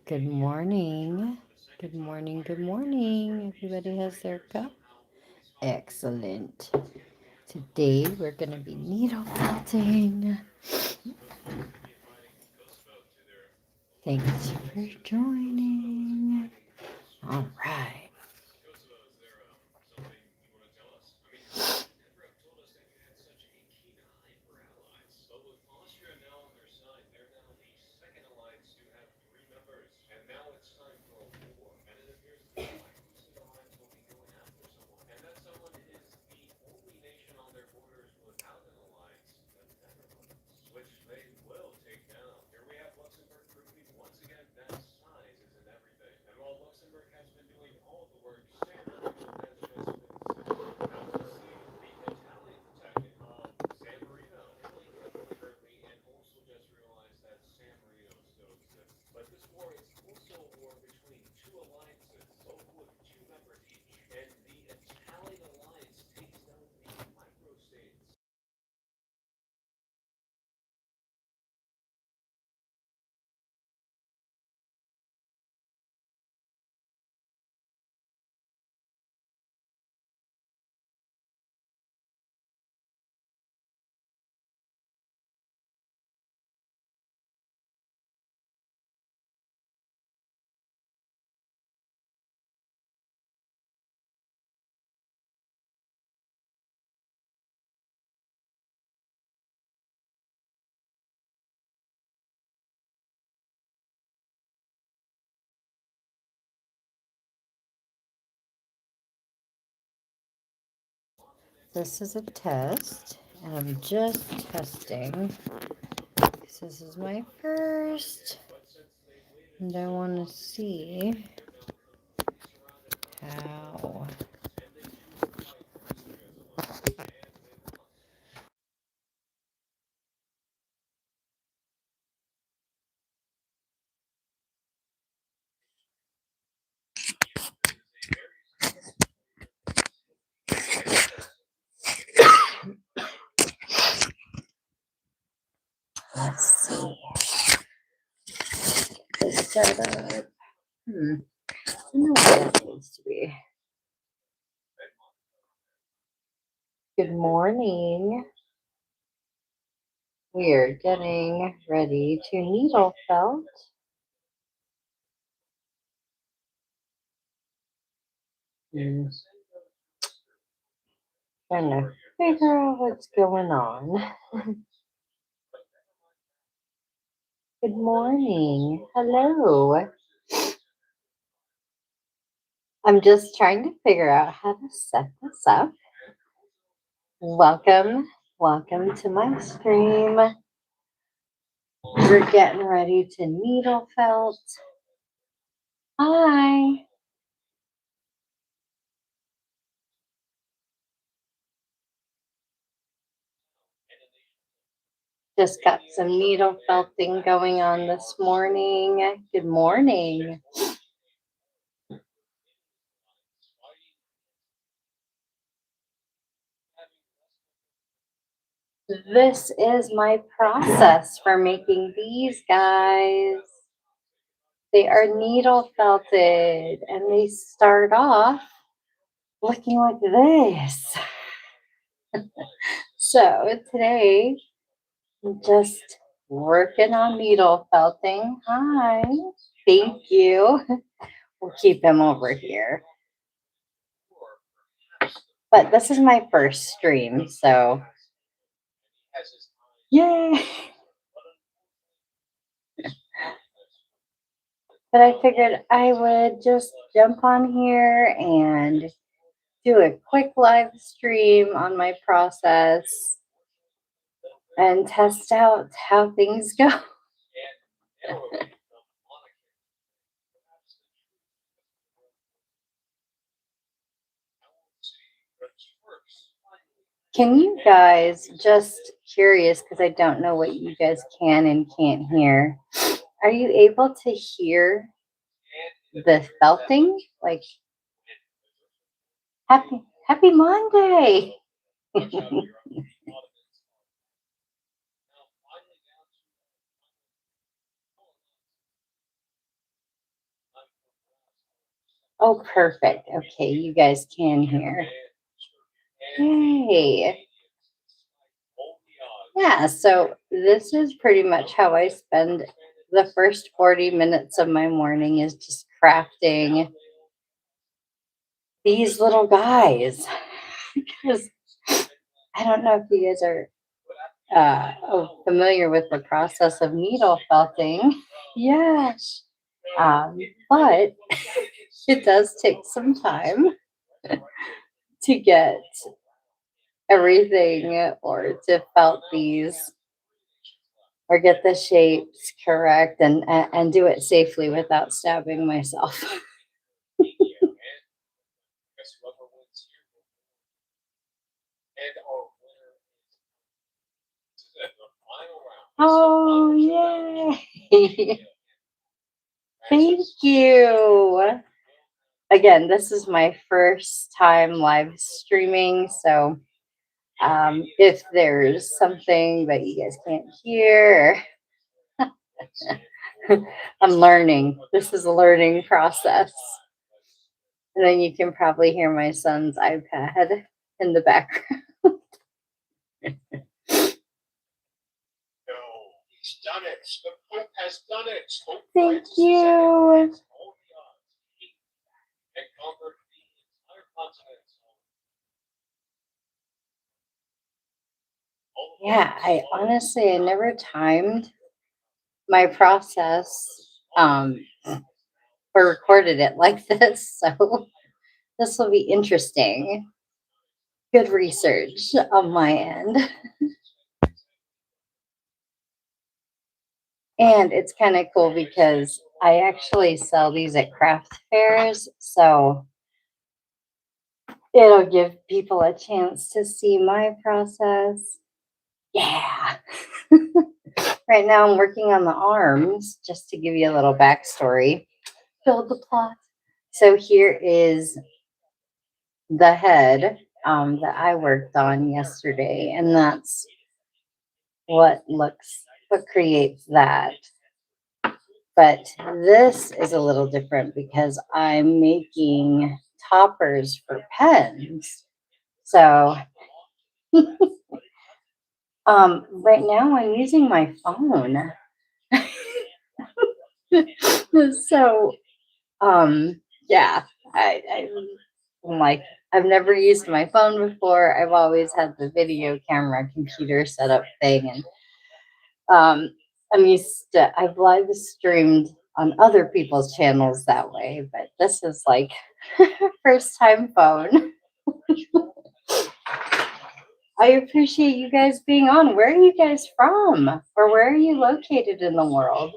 Good morning. Good morning. Good morning. Everybody has their cup. Excellent. Today we're going to be needle felting. Thanks for joining. All right. This is a test, and I'm just testing. This is my first, and I want to see how. Let's see. Let's start up. I don't know what that needs to be. Good morning. We are getting ready to needle felt. Trying to figure out what's going on. Good morning. Hello. I'm just trying to figure out how to set this up. Welcome. Welcome to my stream. We're getting ready to needle felt. Hi. Just got some needle felting going on this morning. Good morning. This is my process for making these guys. They are needle felted and they start off looking like this. So today, I'm just working on needle felting. Hi, thank you. We'll keep him over here. But this is my first stream, so yay! But I figured I would just jump on here and do a quick live stream on my process and test out how things go. Can you guys, just curious, because I don't know what you guys can and can't hear, are you able to hear the felting? Like, happy Monday. Oh, perfect. Okay, you guys can hear. Yay. Yeah, so this is pretty much how I spend the first 40 minutes of my morning is just crafting these little guys. Because I don't know if you guys are familiar with the process of needle felting. Yes. But it does take some time to get everything or to felt these or get the shapes correct and do it safely without stabbing myself. Oh, yay. Thank you. Again, this is my first time live streaming, so if there's something that you guys can't hear, I'm learning. This is a learning process. And then you can probably hear my son's iPad in the background. Thank you. Yeah, I never timed my process or recorded it like this. So this will be interesting. Good research on my end. And it's kind of cool because I actually sell these at craft fairs. So it'll give people a chance to see my process. Yeah. Right now I'm working on the arms just to give you a little backstory. Build the plot. So here is the head that I worked on yesterday, and that's what creates that. But this is a little different because I'm making toppers for pens. So right now I'm using my phone. So yeah, I'm like, I've never used my phone before. I've always had the video camera computer setup thing, and I've live streamed on other people's channels that way, but this is like first time phone. I appreciate you guys being on. Where are you guys from? Or where are you located in the world?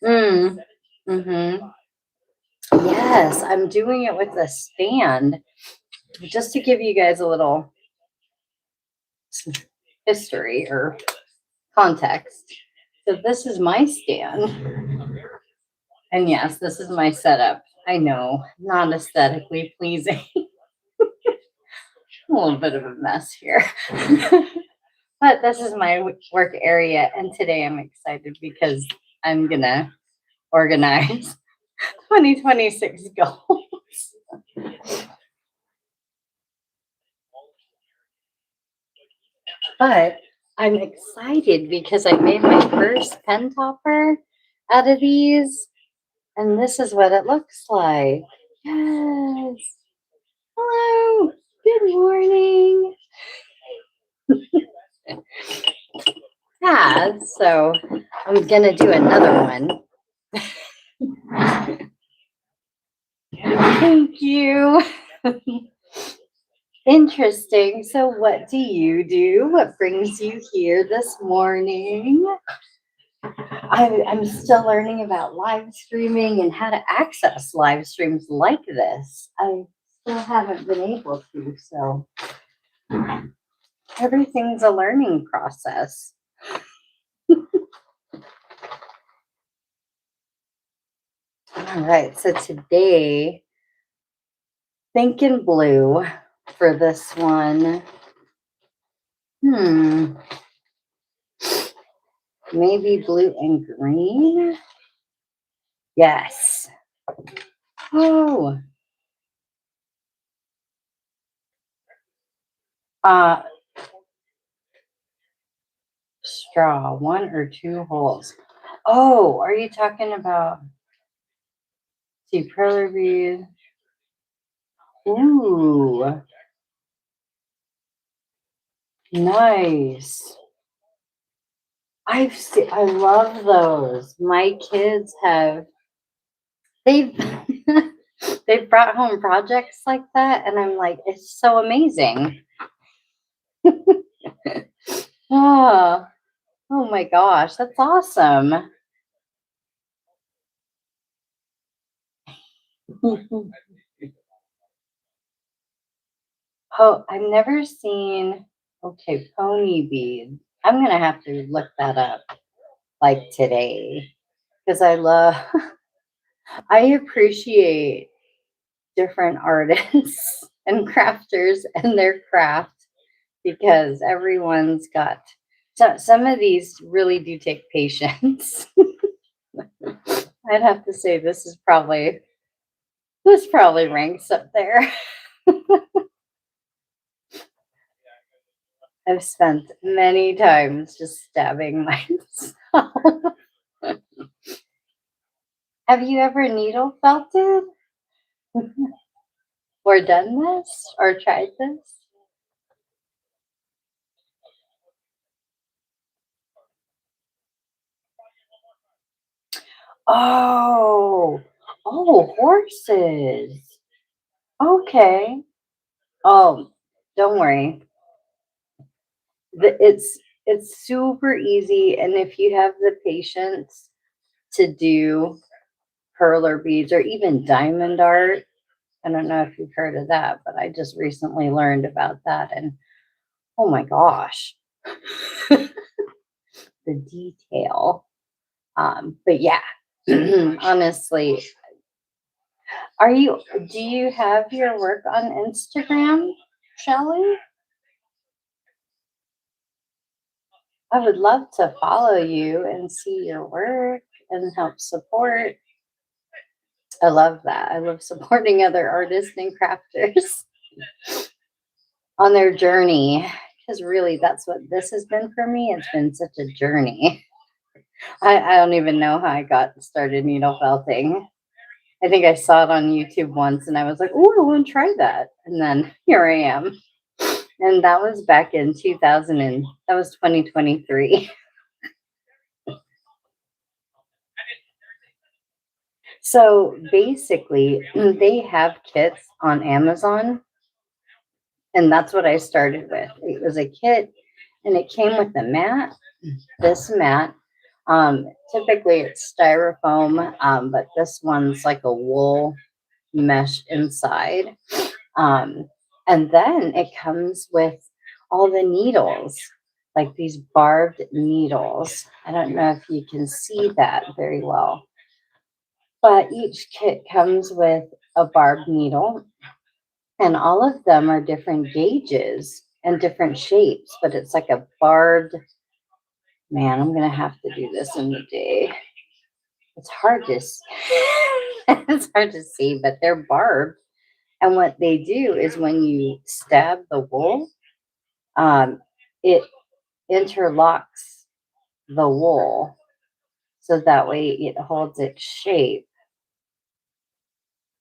Mm. Mm-hmm. Yes, I'm doing it with a stand. Just to give you guys a little history or context. So this is my stand. And yes, this is my setup. I know, not aesthetically pleasing. A little bit of a mess here. But this is my work area. And today I'm excited because I'm going to organize 2026 goals. But I'm excited because I made my first pen topper out of these. And this is what it looks like. Yes. Hello. Good morning. Yeah, so I'm going to do another one. Thank you. Interesting. So, what do you do? What brings you here this morning? I'm still learning about live streaming and how to access live streams like this. I still haven't been able to, so everything's a learning process. All right, so today, thinking blue for this one. Maybe blue and green. Yes. Oh. Uh, straw, 1 or 2 holes. Oh, are you talking about perler bead? Ooh, nice. I love those. My kids they've they've brought home projects like that, and I'm like, it's so amazing. Oh, oh my gosh, that's awesome. Oh, I've never seen, okay, pony bead. I'm gonna have to look that up like today because I appreciate different artists and crafters and their craft because everyone's got some of these really do take patience. I'd have to say this probably ranks up there. I've spent many times just stabbing myself. Have you ever needle felted or done this or tried this? Oh, oh, horses. Okay. Oh, don't worry. It's super easy, and if you have the patience to do perler beads or even diamond art, I don't know if you've heard of that, but I just recently learned about that, and oh my gosh, the detail. But yeah, honestly, do you have your work on Instagram, Shelley? I would love to follow you and see your work and help support. I love that. I love supporting other artists and crafters on their journey because really that's what this has been for me. It's been such a journey. I don't even know how I got started needle felting. I think I saw it on YouTube once and I was like, oh, I want to try that. And then here I am. And that was back in 2000 and that was 2023. So basically, they have kits on Amazon, and that's what I started with. It was a kit, and it came with a mat. This mat, typically it's styrofoam, but this one's like a wool mesh inside. Um, and then it comes with all the needles, like these barbed needles. I don't know if you can see that very well, but each kit comes with a barbed needle, and all of them are different gauges and different shapes, but it's like a barbed, man, I'm going to have to do this in the day. It's hard to it's hard to see, but they're barbed. And what they do is when you stab the wool, it interlocks the wool so that way it holds its shape.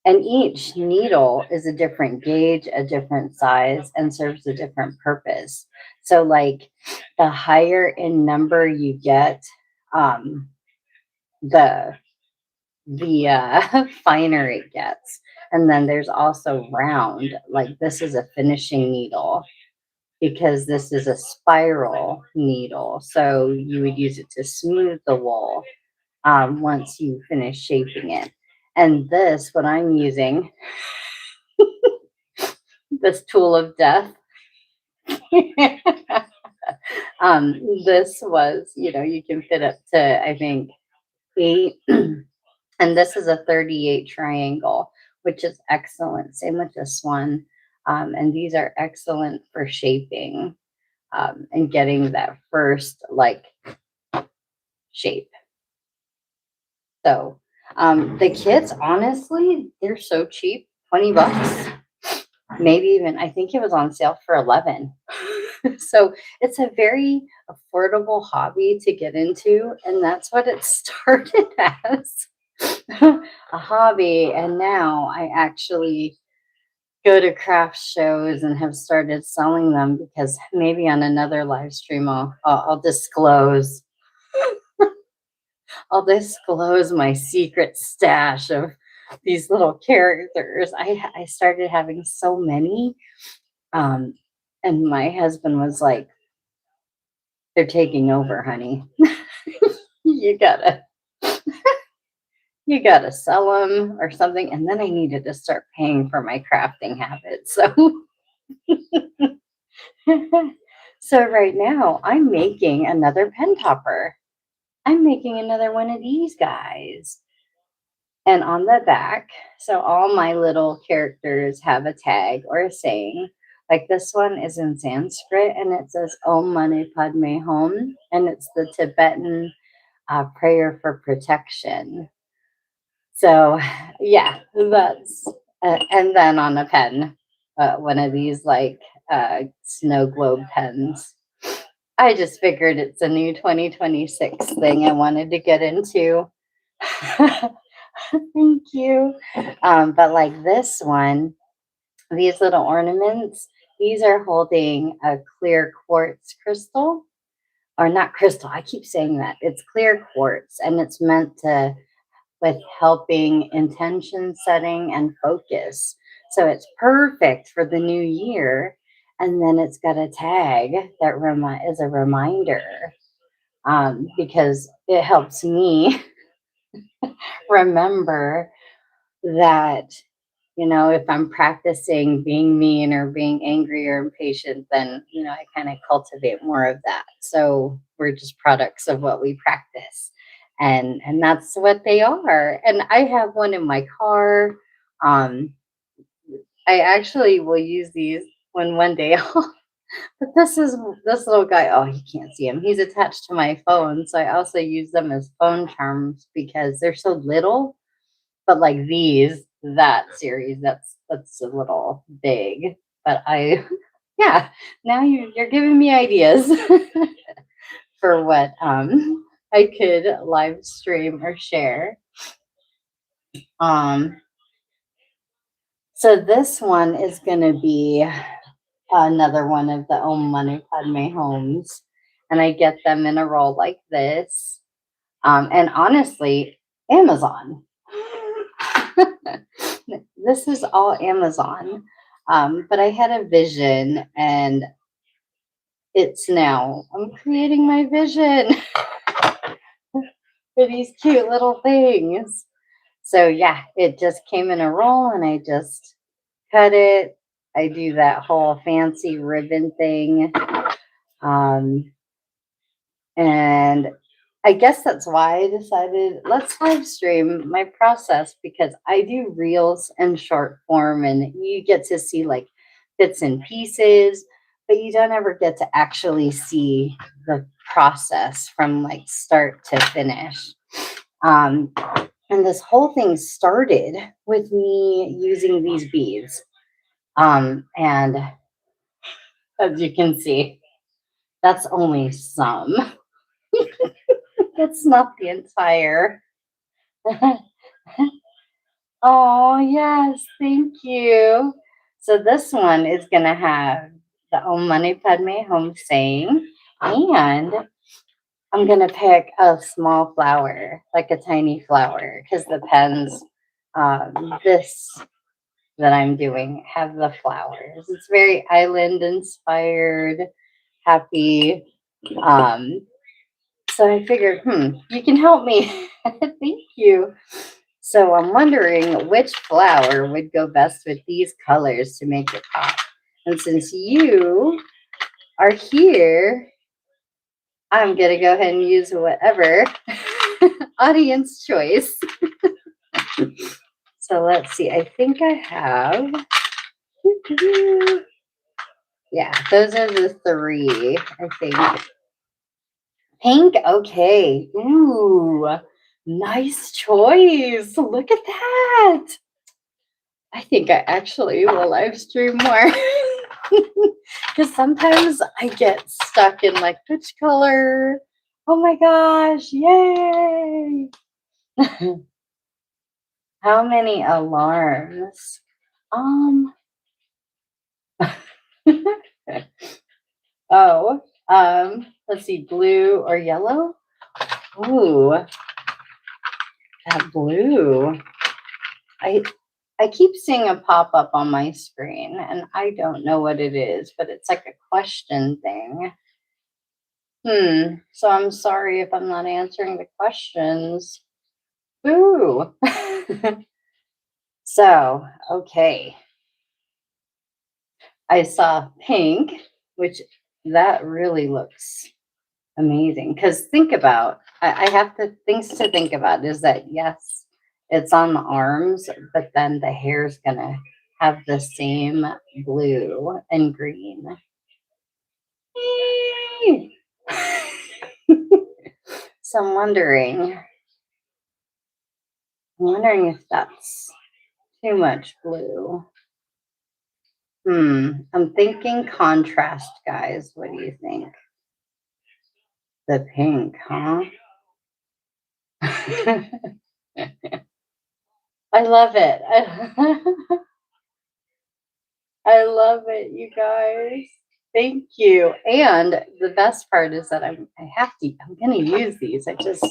And each needle is a different gauge, a different size, and serves a different purpose. So, like the higher in number you get, um, the finer it gets. And then there's also round, like this is a finishing needle because this is a spiral needle. So you would use it to smooth the wool once you finish shaping it. And this, what I'm using, this tool of death, this was, you can fit up to, I think, 8. And this is a 38 triangle, which is excellent. Same with this one. And these are excellent for shaping and getting that first, like, shape. So the kits, honestly, they're so cheap, $20. Maybe even, I think it was on sale for 11. So it's a very affordable hobby to get into, and that's what it started as. A hobby, and now I actually go to craft shows and have started selling them, because maybe on another live stream I'll disclose my secret stash of these little characters. I started having so many, um, and my husband was like, "They're taking over, honey. you gotta you gotta sell them or something." And then I needed to start paying for my crafting habits. So so right now I'm making another pen topper. I'm making another one of these guys. And on the back, so all my little characters have a tag or a saying. Like this one is in Sanskrit and it says Om Mani Padme Hum, and it's the Tibetan prayer for protection. So, yeah, that's, and then on a pen, one of these like snow globe pens. I just figured it's a new 2026 thing I wanted to get into. Thank you. But like this one, these little ornaments, these are holding a clear quartz crystal, or not crystal. I keep saying that. It's clear quartz, and it's meant to with helping intention setting and focus. So it's perfect for the new year. And then it's got a tag that is a reminder, because it helps me remember that, if I'm practicing being mean or being angry or impatient, then, I kind of cultivate more of that. So we're just products of what we practice. And that's what they are. And I have one in my car. I actually will use these when one day but this little guy. Oh, you can't see him. He's attached to my phone. So I also use them as phone charms because they're so little. But like that series, that's a little big. But yeah, now you're giving me ideas for what I could live stream or share. So this one is going to be another one of the Om Mani Padme homes, and I get them in a roll like this. And honestly, Amazon. This is all Amazon. But I had a vision, and I'm creating my vision for these cute little things. So yeah, it just came in a roll, and I just cut it. I do that whole fancy ribbon thing. And I guess that's why I decided let's live stream my process, because I do reels and short form, and you get to see like bits and pieces, but you don't ever get to actually see the process from like start to finish. And this whole thing started with me using these beads. And as you can see, that's only some. It's not the entire. Oh, yes, thank you. So this one is going to have the Om Mani Padme Hum saying, and I'm going to pick a small flower, like a tiny flower, because the pens, this that I'm doing, have the flowers. It's very island inspired, happy. So I figured, you can help me. Thank you. So I'm wondering which flower would go best with these colors to make it pop. And since you are here, I'm going to go ahead and use whatever audience choice. So let's see. I think I have. Yeah, those are the three, I think. Pink, okay. Ooh, nice choice. Look at that. I think I actually will live stream more. Because sometimes I get stuck in like, which color? Oh my gosh, yay! How many alarms? Um, oh, let's see, blue or yellow? Ooh, that blue. I keep seeing a pop-up on my screen and I don't know what it is, but it's like a question thing. So I'm sorry if I'm not answering the questions. Boo. So, okay. I saw pink, which that really looks amazing. Because think about, I have things to think about is that yes, it's on the arms, but then the hair's gonna have the same blue and green. So I'm wondering if that's too much blue. I'm thinking contrast, guys. What do you think? The pink, huh? I love it. I love it, you guys. Thank you. And the best part is that I'm gonna use these. I just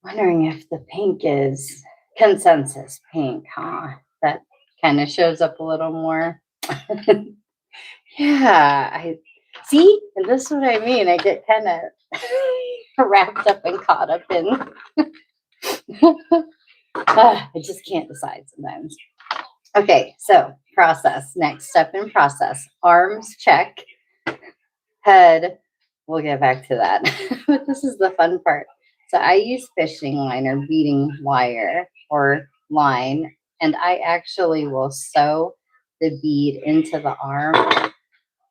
wondering if the pink is consensus pink, huh? That kind of shows up a little more. Yeah, I see, and this is what I mean. I get kind of wrapped up and caught up in. I just can't decide sometimes. Okay, so process. Next step in process. Arms, check. Head, we'll get back to that. But this is the fun part. So I use fishing line or beading wire or line, and I actually will sew the bead into the arm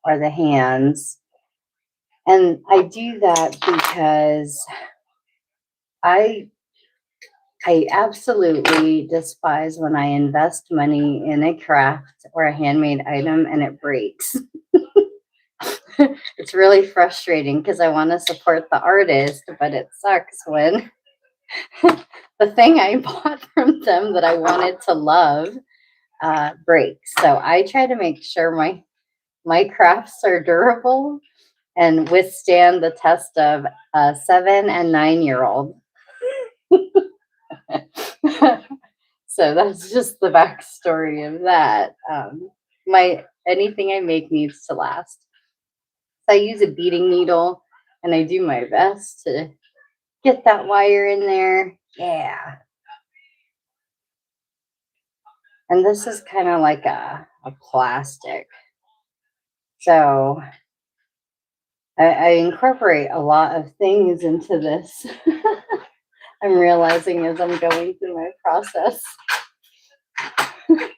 or the hands. And I do that because I absolutely despise when I invest money in a craft or a handmade item and it breaks. It's really frustrating because I want to support the artist, but it sucks when the thing I bought from them that I wanted to love breaks. So I try to make sure my crafts are durable and withstand the test of a 7 and 9-year-old. So that's just the backstory of that. Anything I make needs to last. So I use a beading needle and I do my best to get that wire in there. Yeah. And this is kind of like a plastic. So I incorporate a lot of things into this. I'm realizing as I'm going through my process. Which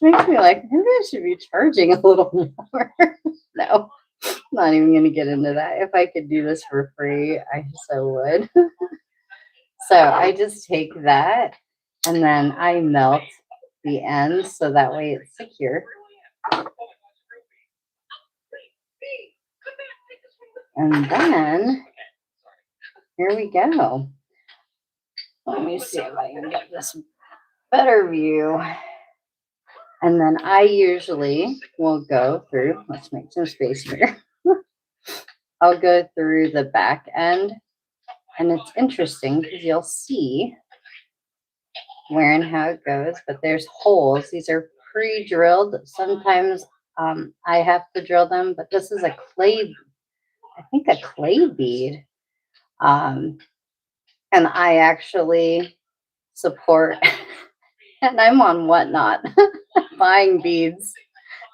makes me like, maybe I should be charging a little more. No, I'm not even going to get into that. If I could do this for free, I so would. So I just take that and then I melt the ends so that way it's secure. And then here we go. Let me see if I can get this better view. And then I usually will go through, let's make some space here. I'll go through the back end. And it's interesting because you'll see where and how it goes, but there's holes. These are pre-drilled. Sometimes I have to drill them, but this is a clay bead. And I actually support, and I'm on Whatnot buying beads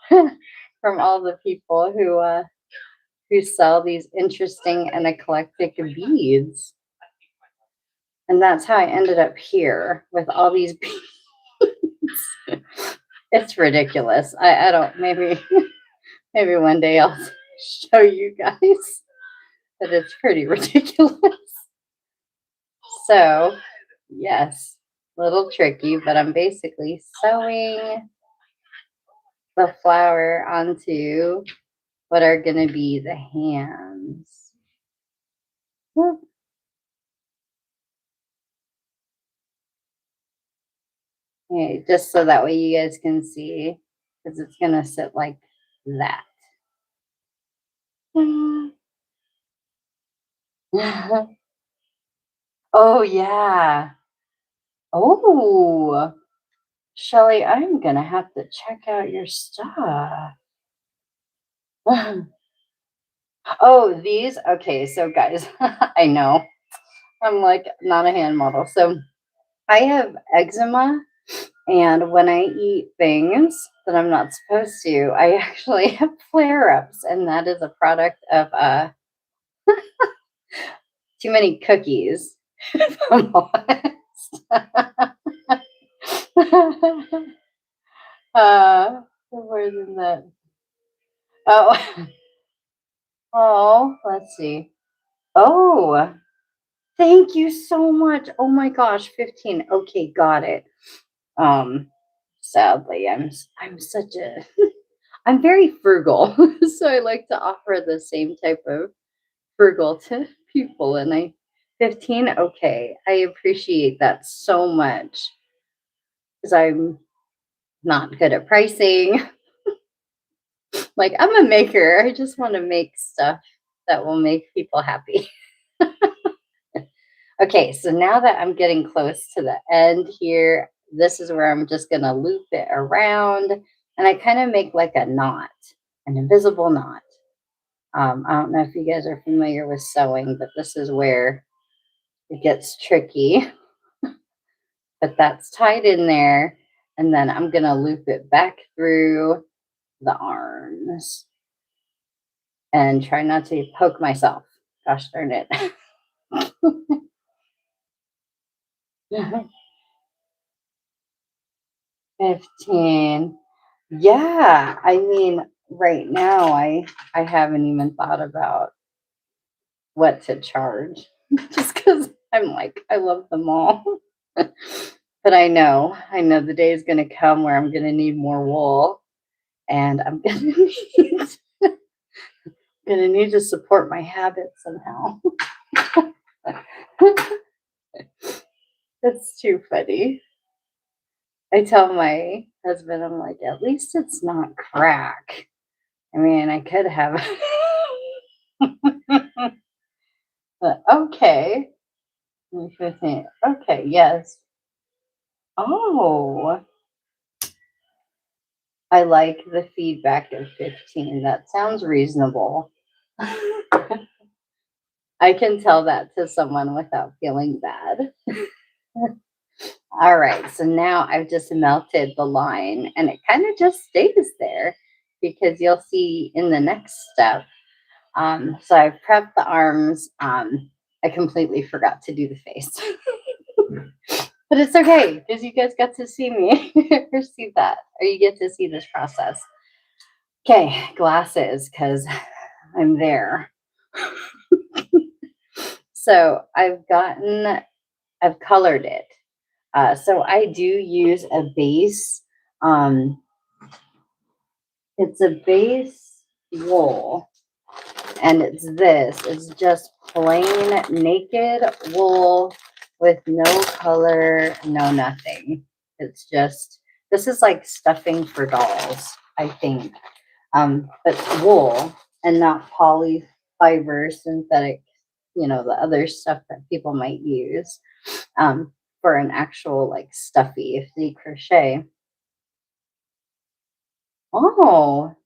from all the people who sell these interesting and eclectic beads. And that's how I ended up here with all these beads. It's ridiculous. I don't, maybe one day I'll show you guys. but it's pretty ridiculous. So, yes, a little tricky, but I'm basically sewing the flower onto what are going to be the hands. Whoop. Okay, just so that way you guys can see, because it's going to sit like that. Oh, yeah. Oh, Shelly, I'm going to have to check out your stuff. Oh, these? Okay, so guys, I know. I'm like not a hand model. So I have eczema, and when I eat things that I'm not supposed to, I actually have flare-ups, and that is a product of too many cookies. If I'm honest. More than that. Oh, oh, let's see. Oh, thank you so much. Oh my gosh, 15. Okay, got it. Um, Sadly, I'm such a I'm very frugal. So I like to offer the same type of frugal to people, and I 15, okay. I appreciate that so much because I'm not good at pricing. Like I'm a maker. I just want to make stuff that will make people happy. Okay, so now that I'm getting close to the end here, this is where I'm just gonna loop it around, and I kind of make like a knot, an invisible knot. I don't know if you guys are familiar with sewing, but this is where it gets tricky. But that's tied in there, and then I'm gonna loop it back through the arms and try not to poke myself. Gosh darn it. 15. Yeah, I mean, right now I haven't even thought about what to charge just because I'm like, I love them all. But I know the day is gonna come where I'm gonna need more wool, and I'm gonna need to support my habits somehow. That's too funny. I tell my husband, I'm like, at least it's not crack. I mean, I could have. But okay. 15. Okay, yes. Oh, I like the feedback of 15. That sounds reasonable. I can tell that to someone without feeling bad. All right, so now I've just melted the line, and it kind of just stays there because you'll see in the next step. So I've prepped the arms. I completely forgot to do the face. But it's okay because you guys got to see me or see that, or you get to see this process. Okay, glasses because I'm there. So I've colored it. So I do use a base. Um, it's a base wool, and it's just plain naked wool with no color, no nothing. It's just, this is like stuffing for dolls, I think. But wool and not poly fiber, synthetic, the other stuff that people might use for an actual like stuffy if they crochet. Oh,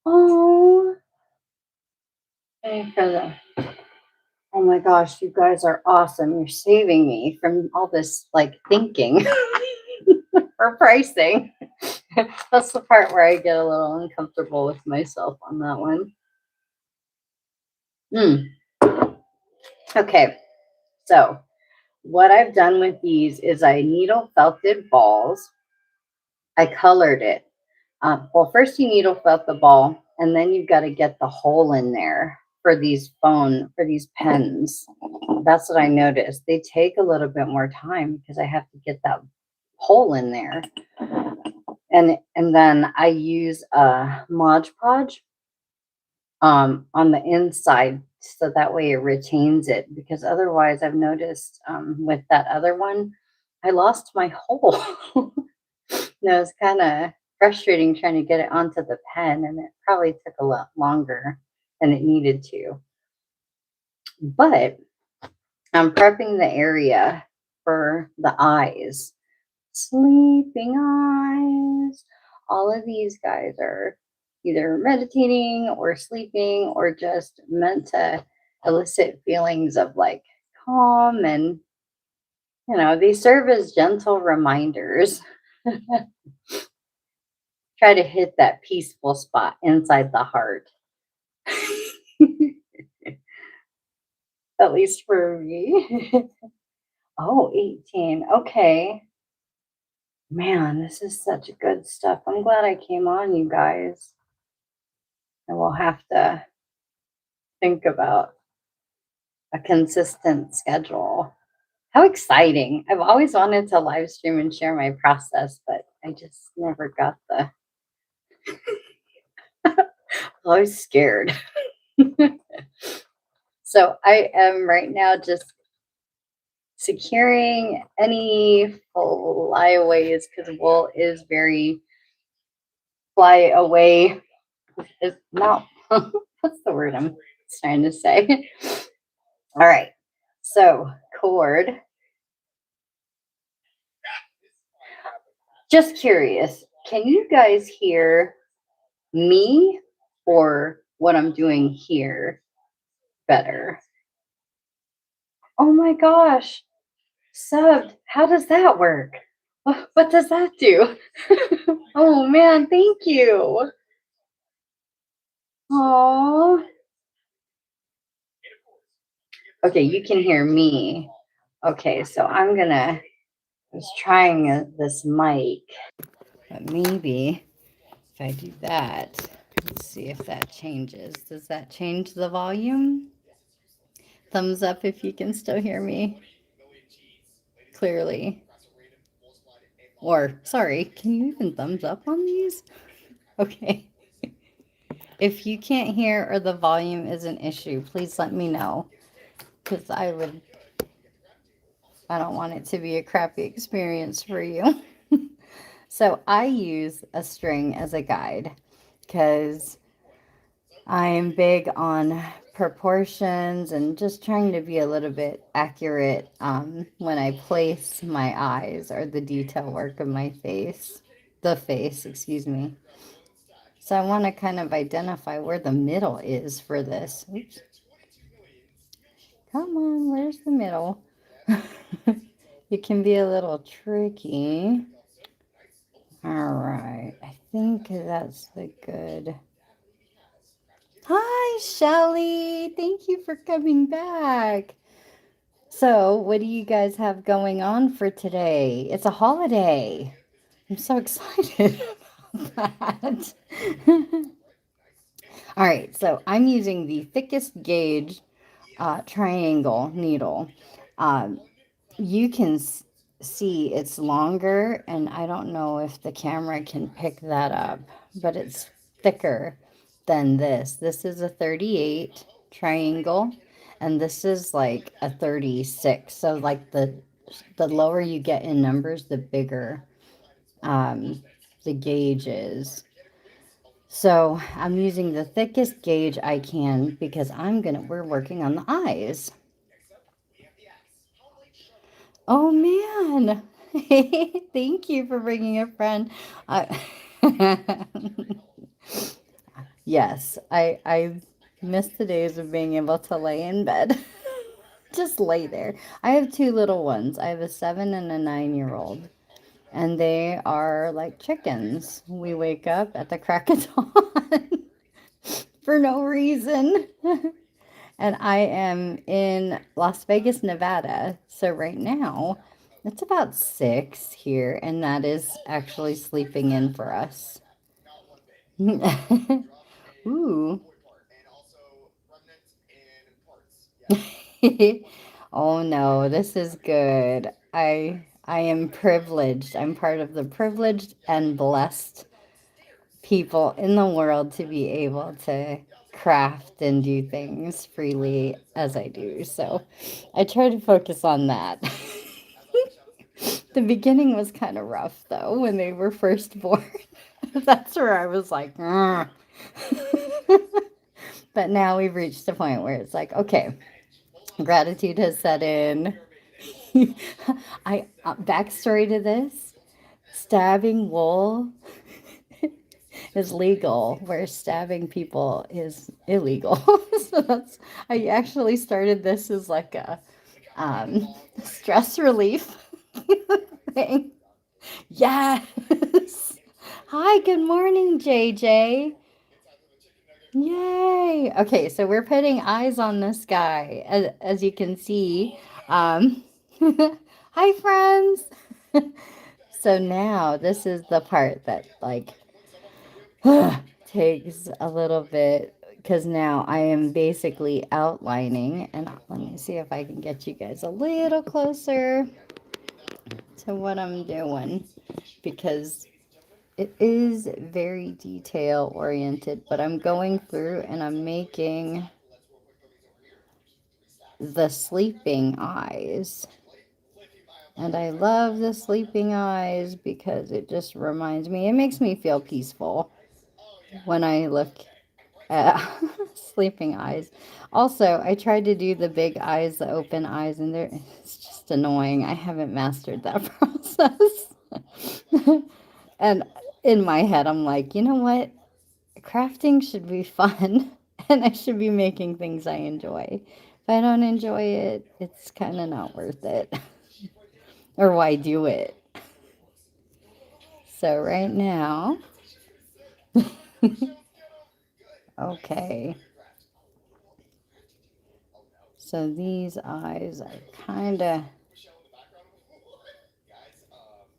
oh, hey, for the oh my gosh, you guys are awesome. You're saving me from all this like thinking or pricing. That's the part where I get a little uncomfortable with myself on that one. Okay, so what I've done with these is I needle felted balls. I colored it. Well, first you needle felt the ball, and then you've got to get the hole in there for these pens. That's what I noticed. They take a little bit more time because I have to get that hole in there. And then I use a Mod Podge on the inside so that way it retains it, because otherwise I've noticed with that other one, I lost my hole. No, it's kind of frustrating trying to get it onto the pen, and it probably took a lot longer than it needed to. But I'm prepping the area for the eyes. Sleeping eyes. All of these guys are either meditating or sleeping or just meant to elicit feelings of like calm, and they serve as gentle reminders. Try to hit that peaceful spot inside the heart. At least for me. Oh, 18. Okay. Man, this is such good stuff. I'm glad I came on, you guys. And we'll have to think about a consistent schedule. How exciting. I've always wanted to live stream and share my process, but I just never got the. I was scared. So I am right now just securing any flyaways because wool is very fly away. Is not what's the word I'm trying to say? All right. So cord. Just curious, can you guys hear me or what I'm doing here better? Oh my gosh. Subbed. How does that work? What does that do? Oh man, thank you. Oh. Okay, you can hear me. Okay, so I was trying this mic. But maybe if I do that, let's see if that changes. Does that change the volume? Thumbs up if you can still hear me clearly. Or, sorry, can you even thumbs up on these? Okay. If you can't hear or the volume is an issue, please let me know. Because I don't want it to be a crappy experience for you. So I use a string as a guide because I am big on proportions and just trying to be a little bit accurate when I place my eyes or the detail work of my face. The face, excuse me. So I want to kind of identify where the middle is for this. Oops. Come on, where's the middle? It can be a little tricky. All right, I think that's the good. Hi, Shelly. Thank you for coming back. So, what do you guys have going on for today? It's a holiday. I'm so excited about that. All right, so I'm using the thickest gauge triangle needle. Um, you can see it's longer, and I don't know if the camera can pick that up, but it's thicker than this. This is a 38 triangle, and this is like a 36. So like the lower you get in numbers, the bigger the gauge is. So I'm using the thickest gauge I can because we're working on the eyes. Oh man. Thank you for bringing a friend. Yes, I miss the days of being able to lay in bed. Just lay there. I have two little ones. I have a 7 and a 9-year-old. And they are like chickens. We wake up at the crack of dawn for no reason. And I am in Las Vegas, Nevada. So right now, it's about 6 here, and that is actually sleeping in for us. Ooh. Oh no, this is good. I am privileged. I'm part of the privileged and blessed people in the world to be able to craft and do things freely as I do. So I try to focus on that. The beginning was kind of rough though when they were first born. That's where I was like, "Ugh." But now we've reached a point where it's like, okay, gratitude has set in. I backstory to this: stabbing wool is legal, where stabbing people is illegal. So that's I actually started this as like a stress relief thing. Yes. Hi, good morning, JJ. Yay. Okay, so we're putting eyes on this guy, as you can see. Um, hi, friends. So now this is the part that like takes a little bit because now I am basically outlining, and let me see if I can get you guys a little closer to what I'm doing because it is very detail oriented, but I'm going through and I'm making the sleeping eyes. And I love the sleeping eyes because it just reminds me, it makes me feel peaceful when I look at sleeping eyes. Also, I tried to do the big eyes, the open eyes, and it's just annoying. I haven't mastered that process. And in my head, I'm like, you know what? Crafting should be fun, and I should be making things I enjoy. If I don't enjoy it, it's kind of not worth it. Or why do it? So right now, okay. So these eyes are kind of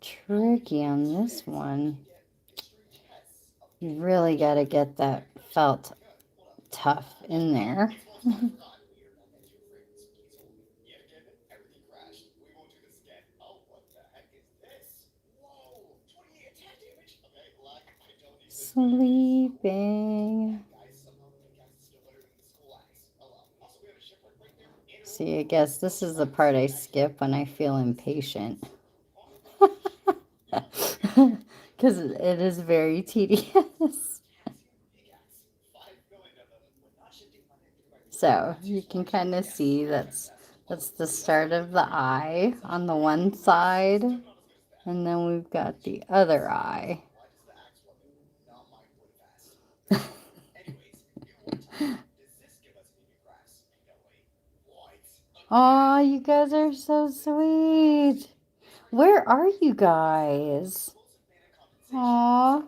tricky on this one. You really got to get that felt tough in there. Sleeping. See, I guess this is the part I skip when I feel impatient. Because it is very tedious. So you can kind of see that's the start of the eye on the one side, and then we've got the other eye. Oh, you guys are so sweet. Where are you guys? Aw.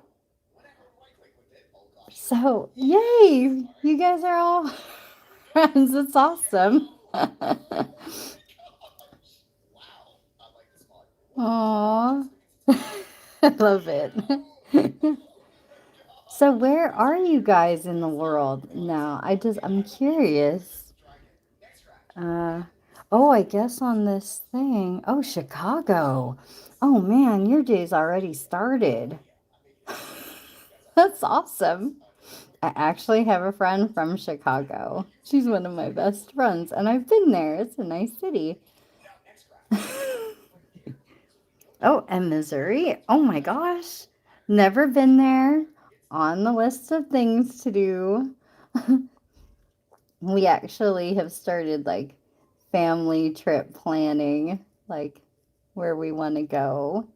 So, yay! You guys are all friends. It's awesome. Aw. I love it. So, where are you guys in the world now? I'm curious. Uh, oh, I guess on this thing. Oh, Chicago. Oh man, your day's already started. That's awesome. I actually have a friend from Chicago. She's one of my best friends, and I've been there. It's a nice city. Oh, and Missouri. Oh my gosh. Never been there. On the list of things to do. We actually have started like family trip planning, like where we want to go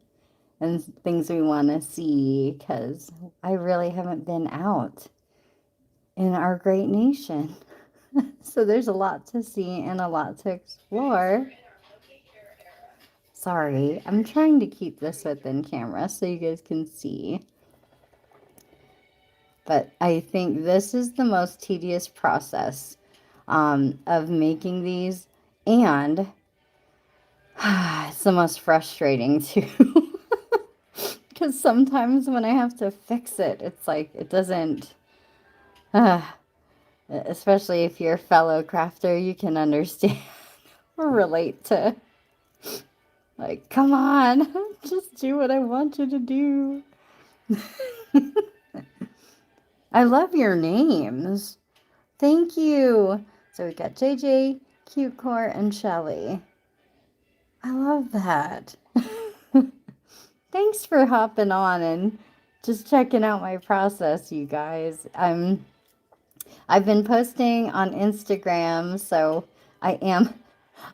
and things we want to see, because I really haven't been out in our great nation. So there's a lot to see and a lot to explore. Sorry, I'm trying to keep this within camera so you guys can see. But I think this is the most tedious process of making these, and it's the most frustrating too. Because sometimes when I have to fix it, it's like it doesn't. Especially if you're a fellow crafter, you can understand or relate to, like, come on, just do what I want you to do. I love your names. Thank you. So we got JJ, Cute Core, and Shelly. I love that. Thanks for hopping on and just checking out my process, you guys. I've been posting on Instagram, so I am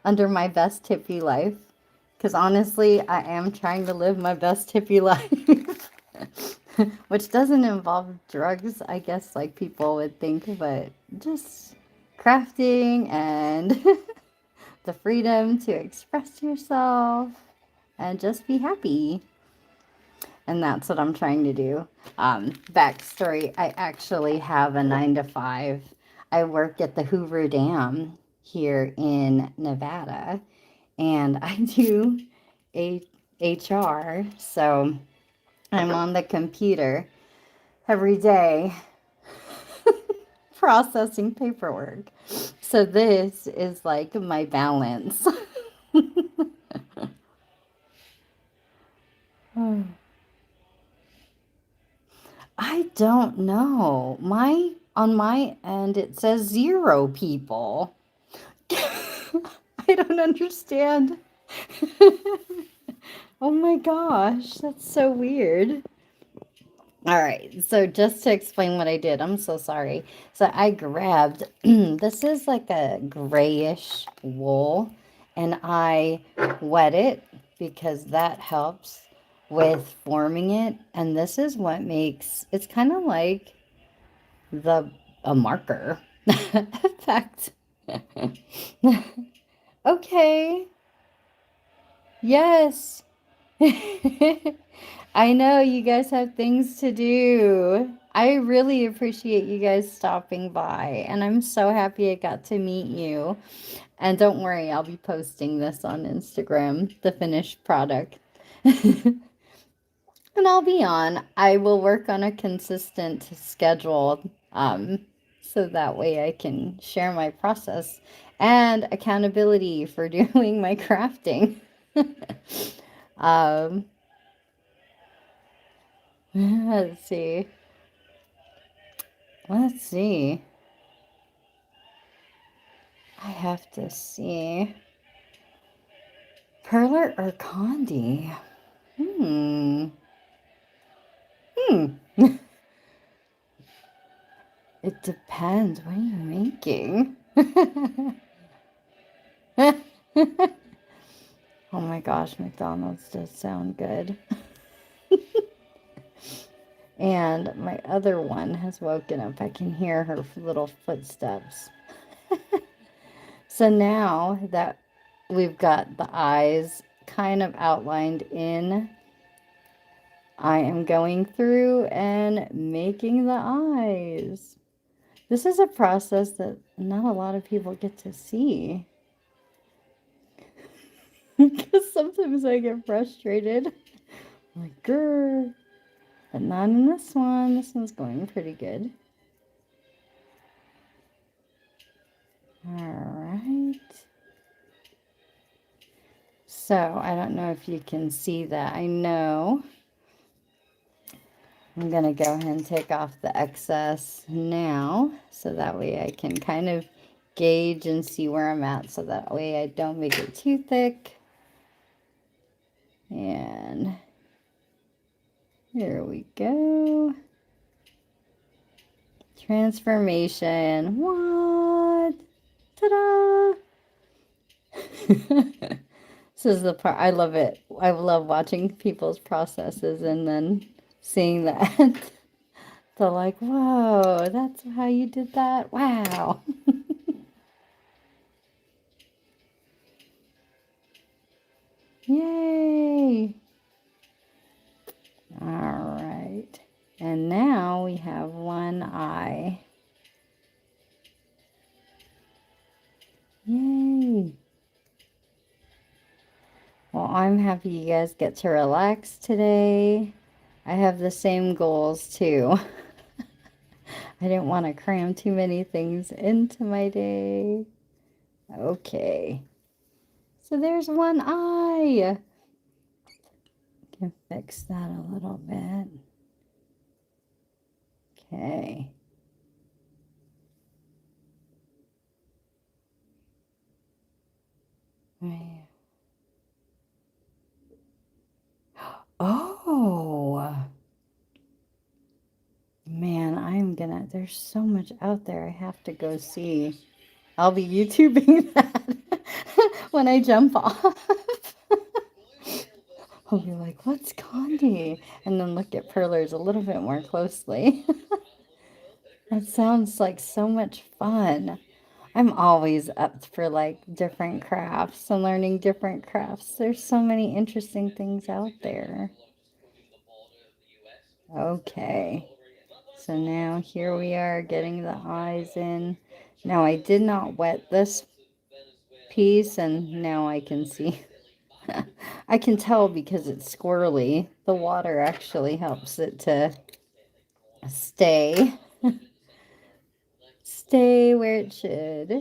under my best hippie life. Because honestly, I am trying to live my best hippie life. Which doesn't involve drugs, I guess, like people would think, but just crafting and the freedom to express yourself and just be happy. And that's what I'm trying to do. Backstory, I actually have a 9 to 5. I work at the Hoover Dam here in Nevada, and I do HR. So I'm on the computer every day processing paperwork. So this is like my balance. I don't know. On my end it says 0 people. I don't understand. Oh my gosh, that's so weird. All right, so just to explain what I did, I'm so sorry. So I grabbed, this is like a grayish wool, and I wet it because that helps with forming it. And this is what makes, it's kind of like a marker effect. Okay, yes. I know you guys have things to do. I really appreciate you guys stopping by, and I'm so happy I got to meet you. And don't worry, I'll be posting this on Instagram, the finished product. And I'll be on. I will work on a consistent schedule, so that way I can share my process and accountability for doing my crafting. um, let's see. Let's see. I have to see. Perler or Condi? Hmm. It depends. What are you making? Oh my gosh, McDonald's does sound good. And my other one has woken up. I can hear her little footsteps. So now that we've got the eyes kind of outlined in, I am going through and making the eyes. This is a process that not a lot of people get to see. Because sometimes I get frustrated. I'm like, grr. But not in this one. This one's going pretty good. Alright. So, I don't know if you can see that. I know. I'm going to go ahead and take off the excess now. So that way I can kind of gauge and see where I'm at. So that way I don't make it too thick. And here we go. Transformation. What? Ta-da! This is the part, I love it. I love watching people's processes and then seeing that. They're like, whoa, that's how you did that? Wow. Yay. All right. And now we have one eye. Yay. Well, I'm happy you guys get to relax today. I have the same goals too. I didn't want to cram too many things into my day. Okay. So there's one eye. Can fix that a little bit. Okay. Oh, man, there's so much out there. I have to go see. I'll be YouTubing that when I jump off. I'll be like, what's Condi? And then look at perlers a little bit more closely. That sounds like so much fun. I'm always up for like different crafts and learning different crafts. There's so many interesting things out there. Okay. So now here we are getting the eyes in. Now I did not wet this piece and now I can see. I can tell because it's squirrely. The water actually helps it to stay. Stay where it should.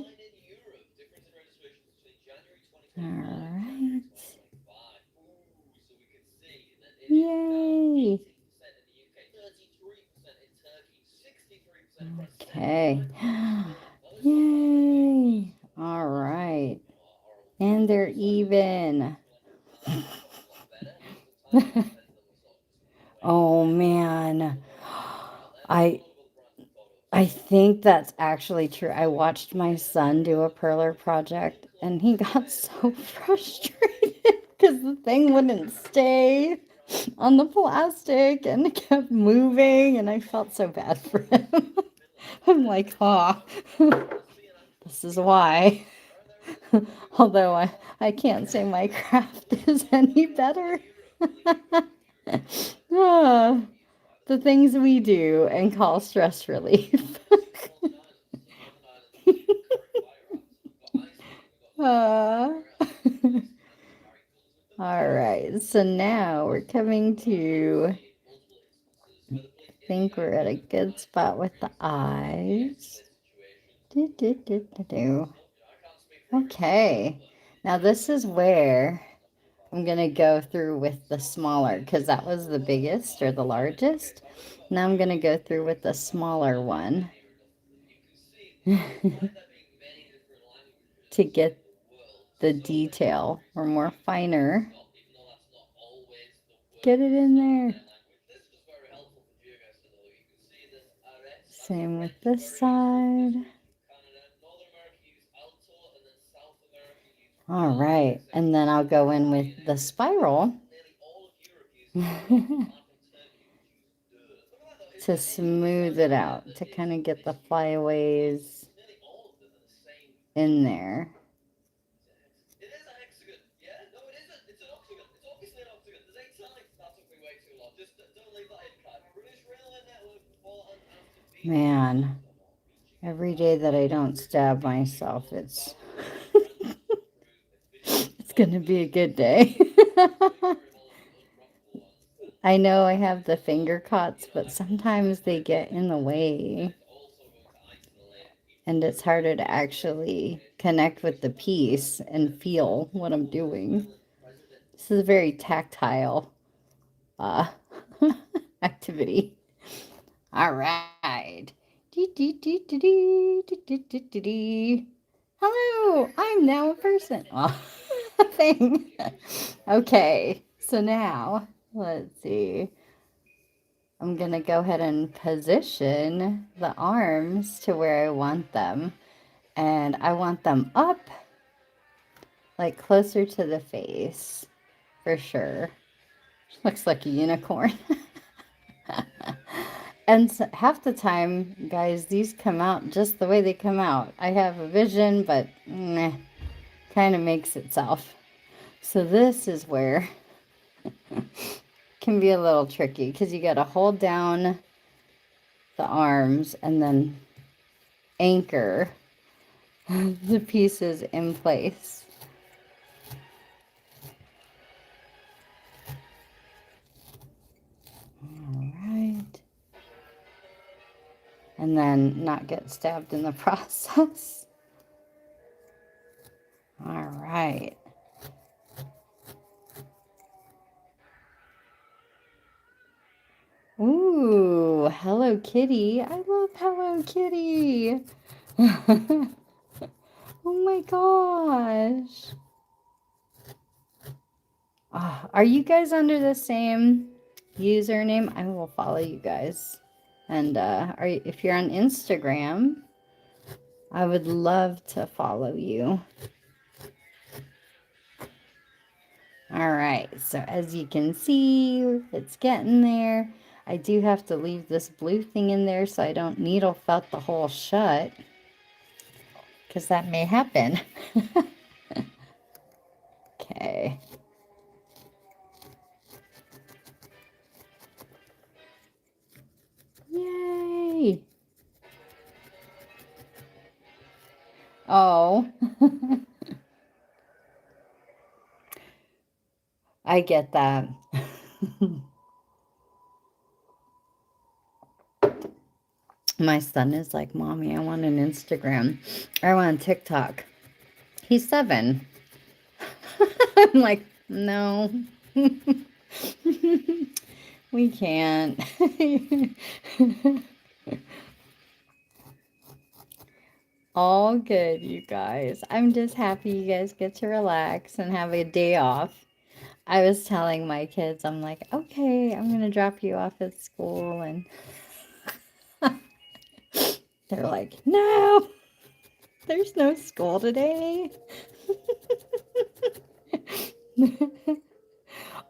All right. Yay. Okay. Yay. All right. And they're even. Oh man. I I think that's actually true. I watched my son do a perler project and he got so frustrated because the thing wouldn't stay on the plastic and it kept moving and I felt so bad for him. I'm like, oh, this is why. Although I can't say my craft is any better. Ah, the things we do and call stress relief. Ah. All right, so now we're coming to, I think we're at a good spot with the eyes. Do, do, do, do, do. Okay, now this is where I'm going to go through with the smaller, because that was the biggest or the largest. Now I'm going to go through with the smaller one to get the detail or more finer. Get it in there. Same with this side. All right, and then I'll go in with the spiral to smooth it out, to kind of get the flyaways in there. Man, every day that I don't stab myself, it's it's gonna be a good day. I know I have the finger cuts, but sometimes they get in the way. And it's harder to actually connect with the piece and feel what I'm doing. This is a very tactile uh, activity. All right. Hello, I'm now a person. Oh, thing. Okay, so now let's see. I'm gonna go ahead and position the arms to where I want them. And I want them up, like closer to the face, for sure. Looks like a unicorn. And so, half the time, guys, these come out just the way they come out. I have a vision, but kind of makes itself. So this is where it can be a little tricky because you got to hold down the arms and then anchor the pieces in place. All right. and then not get stabbed in the process. All right. Ooh, Hello Kitty. I love Hello Kitty. Oh my gosh. Are you guys under the same username? I will follow you guys. And if you're on Instagram, I would love to follow you. All right, so as you can see, it's getting there. I do have to leave this blue thing in there so I don't needle felt the hole shut, because that may happen. Okay. Yay! Oh. I get that. My son is like, Mommy, I want an Instagram. I want a TikTok. He's 7. I'm like, no. We can't. All good, you guys. I'm just happy you guys get to relax and have a day off. I was telling my kids, I'm like, okay, I'm going to drop you off at school. And they're like, no, there's no school today.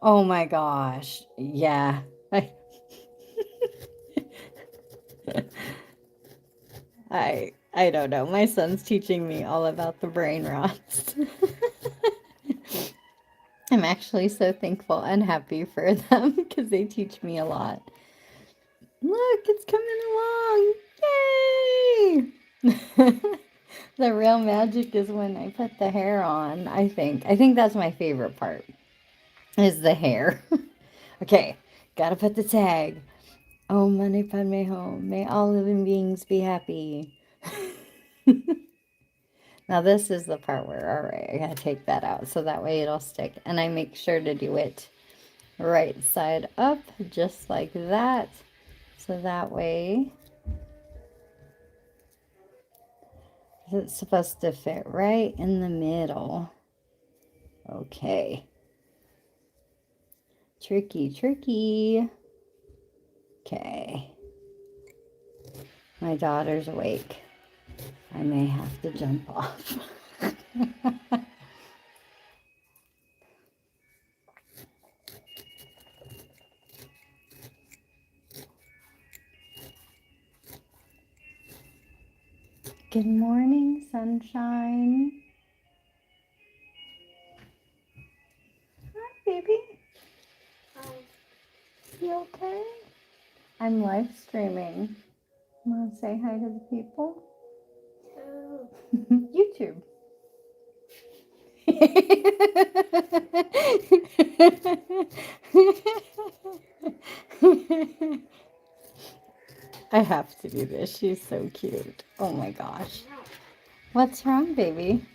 Oh my gosh. Yeah. I don't know. My son's teaching me all about the brain rots. I'm actually so thankful and happy for them because they teach me a lot. Look, it's coming along. Yay! The real magic is when I put the hair on, I think. I think that's my favorite part, is the hair. Okay, gotta put the tag. Oh, Mani Padme Hum. May all living beings be happy. Now this is the part where, all right, I gotta take that out so that way it'll stick. And I make sure to do it right side up, just like that. So that way it's supposed to fit right in the middle. Okay. Tricky, tricky. Okay. My daughter's awake. I may have to jump off. Good morning, sunshine. Hi, baby. Hi. You okay? I'm live streaming. Want to say hi to the people? YouTube. I have to do this. She's so cute. Oh my gosh. What's wrong, baby?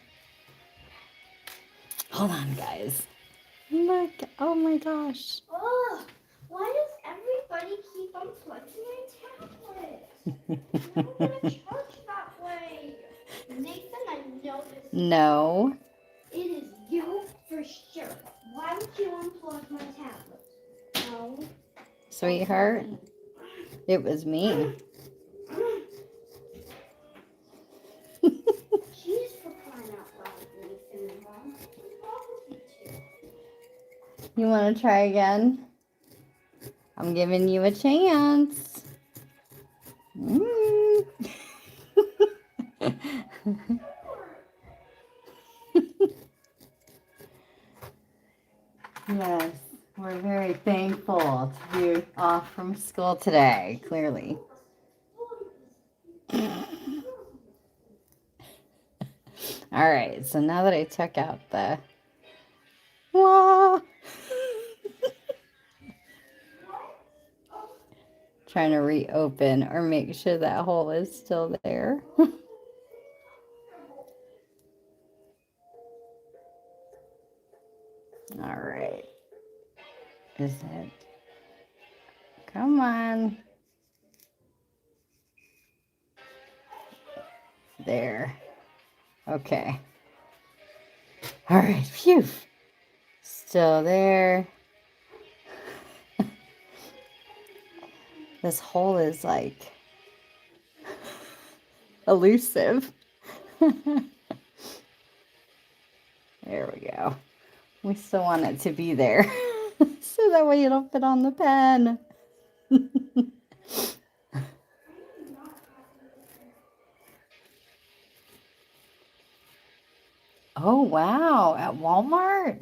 Hold on, guys. Look. Oh my gosh. Oh, why does everybody keep unplugging my tablet? I'm not gonna charge that way. Nathan, I know this. No. It is you for sure. Why would you unplug my tablet? No. Sweetheart, it was me. Jeez, for crying out loud, Nathan and Mom. What's wrong with you two? You want to try again? I'm giving you a chance. Mm. Yes, we're very thankful to be off from school today, clearly. All right, so now that I took out the... Wah! trying to reopen or make sure that hole is still there. All right. Is it? Come on. There. Okay. All right. Phew. Still there. This hole is like elusive. There we go. We still want it to be there. So that way it'll fit on the pen. Oh, wow. At Walmart?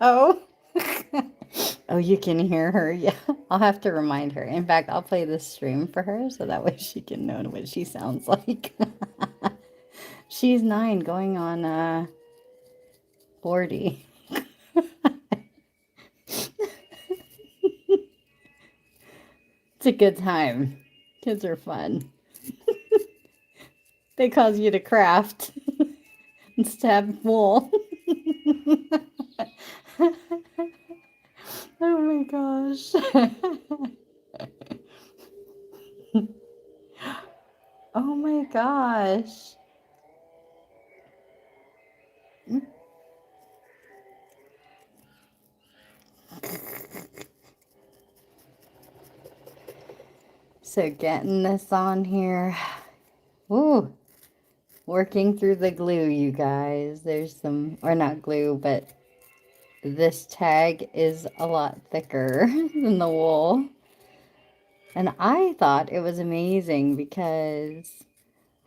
Oh. Oh, you can hear her. Yeah. I'll have to remind her. In fact, I'll play this stream for her so that way she can know what she sounds like. She's 9 going on 40. It's a good time. Kids are fun. They cause you to craft and stab wool. Oh my gosh. Oh my gosh. So getting this on here. Ooh. Working through the glue, you guys. There's some, or not glue, but this tag is a lot thicker than the wool. And I thought it was amazing because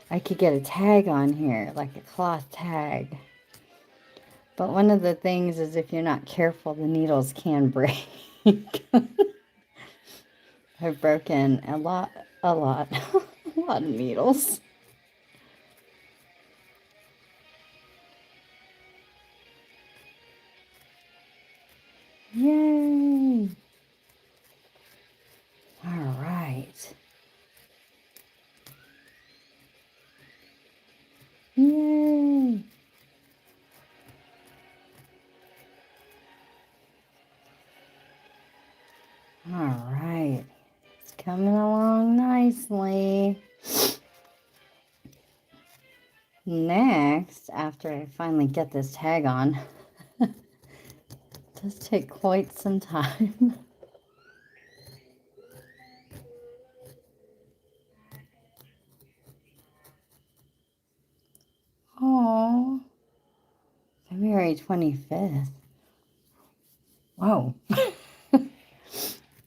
I could get a tag on here, like a cloth tag. But one of the things is if you're not careful, the needles can break. I've broken a lot, a lot of needles. Yay! All right. Yay! All right. It's coming along nicely. Next, after I finally get this tag on, it does take quite some time. Oh, February 25th. Whoa.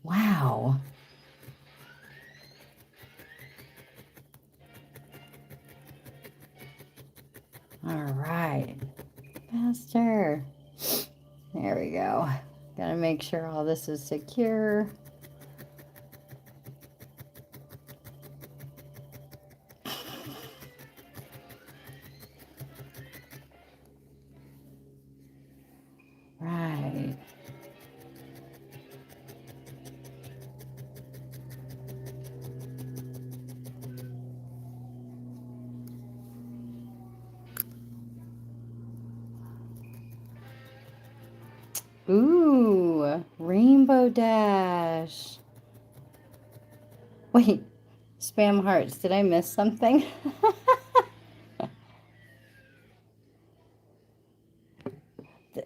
Wow. All right. Faster. There we go. Gotta make sure all this is secure. Right. Ooh, Rainbow Dash. Wait, spam hearts. Did I miss something?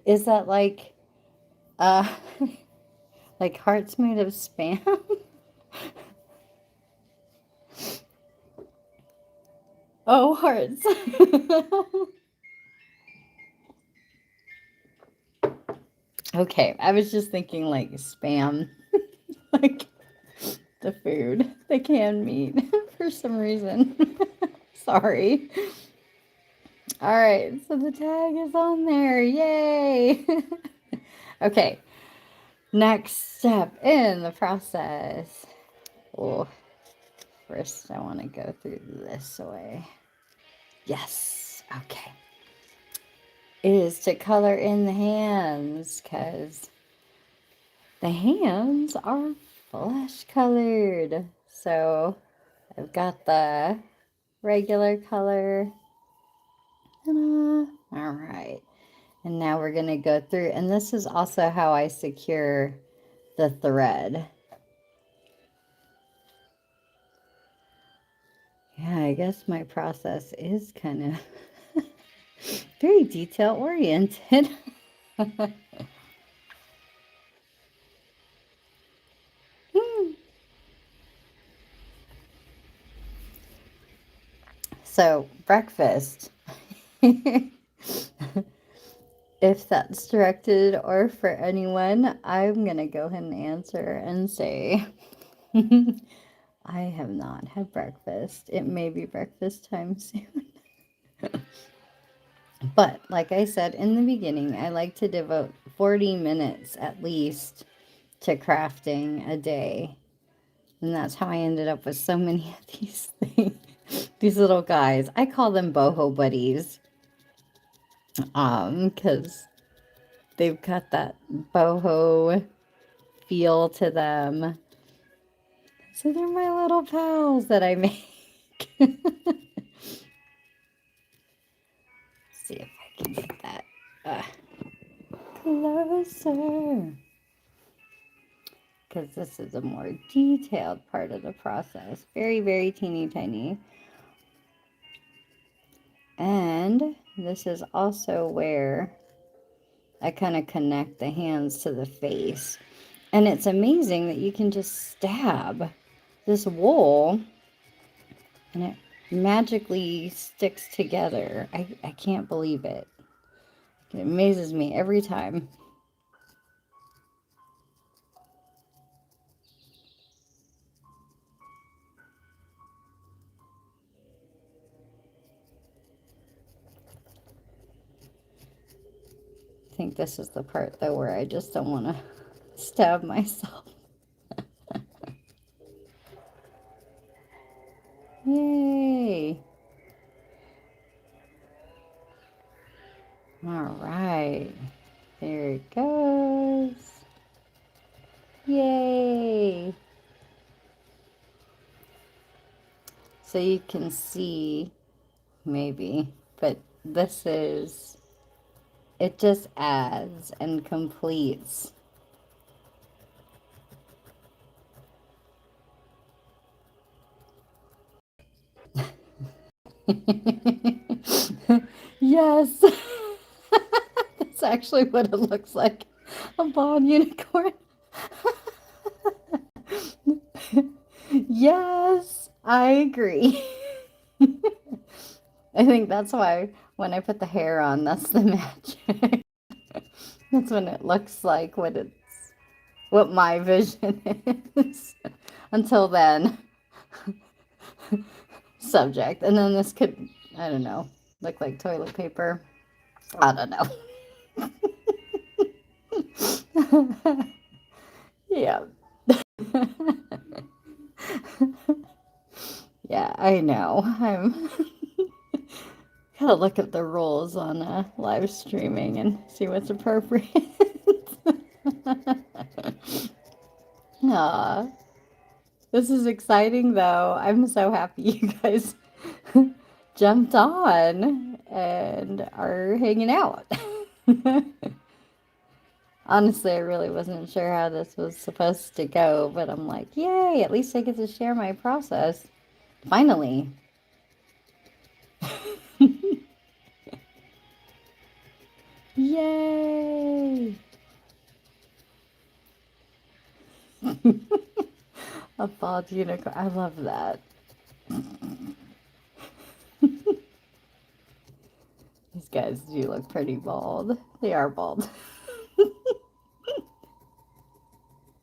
Is that like, uh, like hearts made of spam? Oh, hearts. Okay, I was just thinking like spam, like the food, the canned meat for some reason. Sorry. All right, so the tag is on there. Yay. Okay, next step in the process. Oh, first I want to go through this way. Yes, okay. Is to color in the hands because the hands are flesh colored. So I've got the regular color. Ta-da. All right. And now we're going to go through, and this is also how I secure the thread. Yeah, I guess my process is kind of very detail oriented. So, breakfast. If that's directed or for anyone, I'm going to go ahead and answer and say, I have not had breakfast. It may be breakfast time soon. But like I said in the beginning, I like to devote 40 minutes at least to crafting a day. And that's how I ended up with so many of these things. These little guys. I call them boho buddies. Because they've got that boho feel to them. So they're my little pals that I make. See if I can get that closer. Because this is a more detailed part of the process. Very, very teeny tiny. And this is also where I kind of connect the hands to the face. And it's amazing that you can just stab this wool and it magically sticks together. I can't believe it. It amazes me every time. I think this is the part, though, where I just don't want to stab myself. Yay! All right. There it goes. Yay! So you can see, maybe, but this is, it just adds and completes. Yes! That's actually what it looks like. A bald unicorn. Yes, I agree. I think that's why when I put the hair on, that's the magic. That's when it looks like what my vision is. Until then, subject. And then this could, I don't know, look like toilet paper. I don't know. Yeah. Yeah, I know. I'm gotta look at the rules on live streaming and see what's appropriate. Aw, this is exciting though. I'm so happy you guys jumped on and are hanging out. Honestly, I really wasn't sure how this was supposed to go, but I'm like, yay, at least I get to share my process. Finally. Yay! A bald unicorn. I love that. These guys do look pretty bald. They are bald.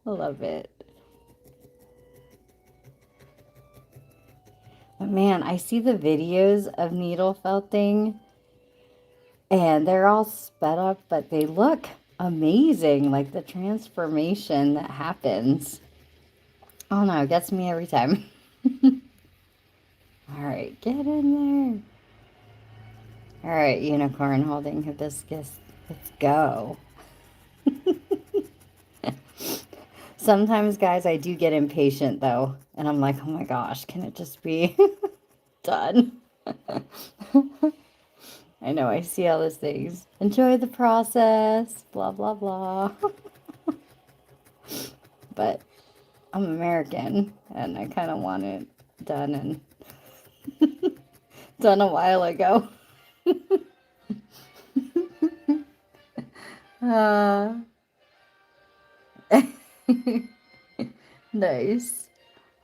I love it. But man, I see the videos of needle felting and they're all sped up, but they look amazing. Like the transformation that happens. Oh no, it gets me every time. All right, get in there. All right, unicorn holding hibiscus. Let's go. Sometimes, guys, I do get impatient though, and I'm like, oh my gosh, can it just be done? I know, I see all those things. Enjoy the process, blah, blah, blah. But I'm American, and I kind of want it done and done a while ago. uh, nice.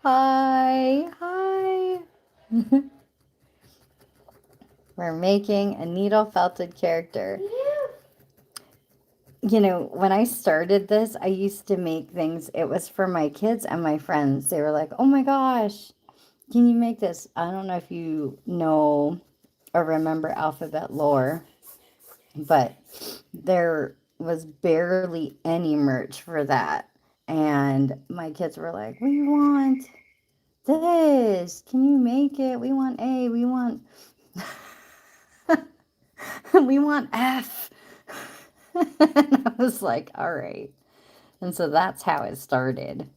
Hi, hi. We're making a needle felted character. You know, when I started this, I used to make things, it was for my kids and my friends. They were like, oh my gosh, can you make this? I don't know if you know or remember alphabet lore, but there was barely any merch for that. And my kids were like, we want this. Can you make it? We want A. We want we want F. And I was like, all right. And so that's how it started.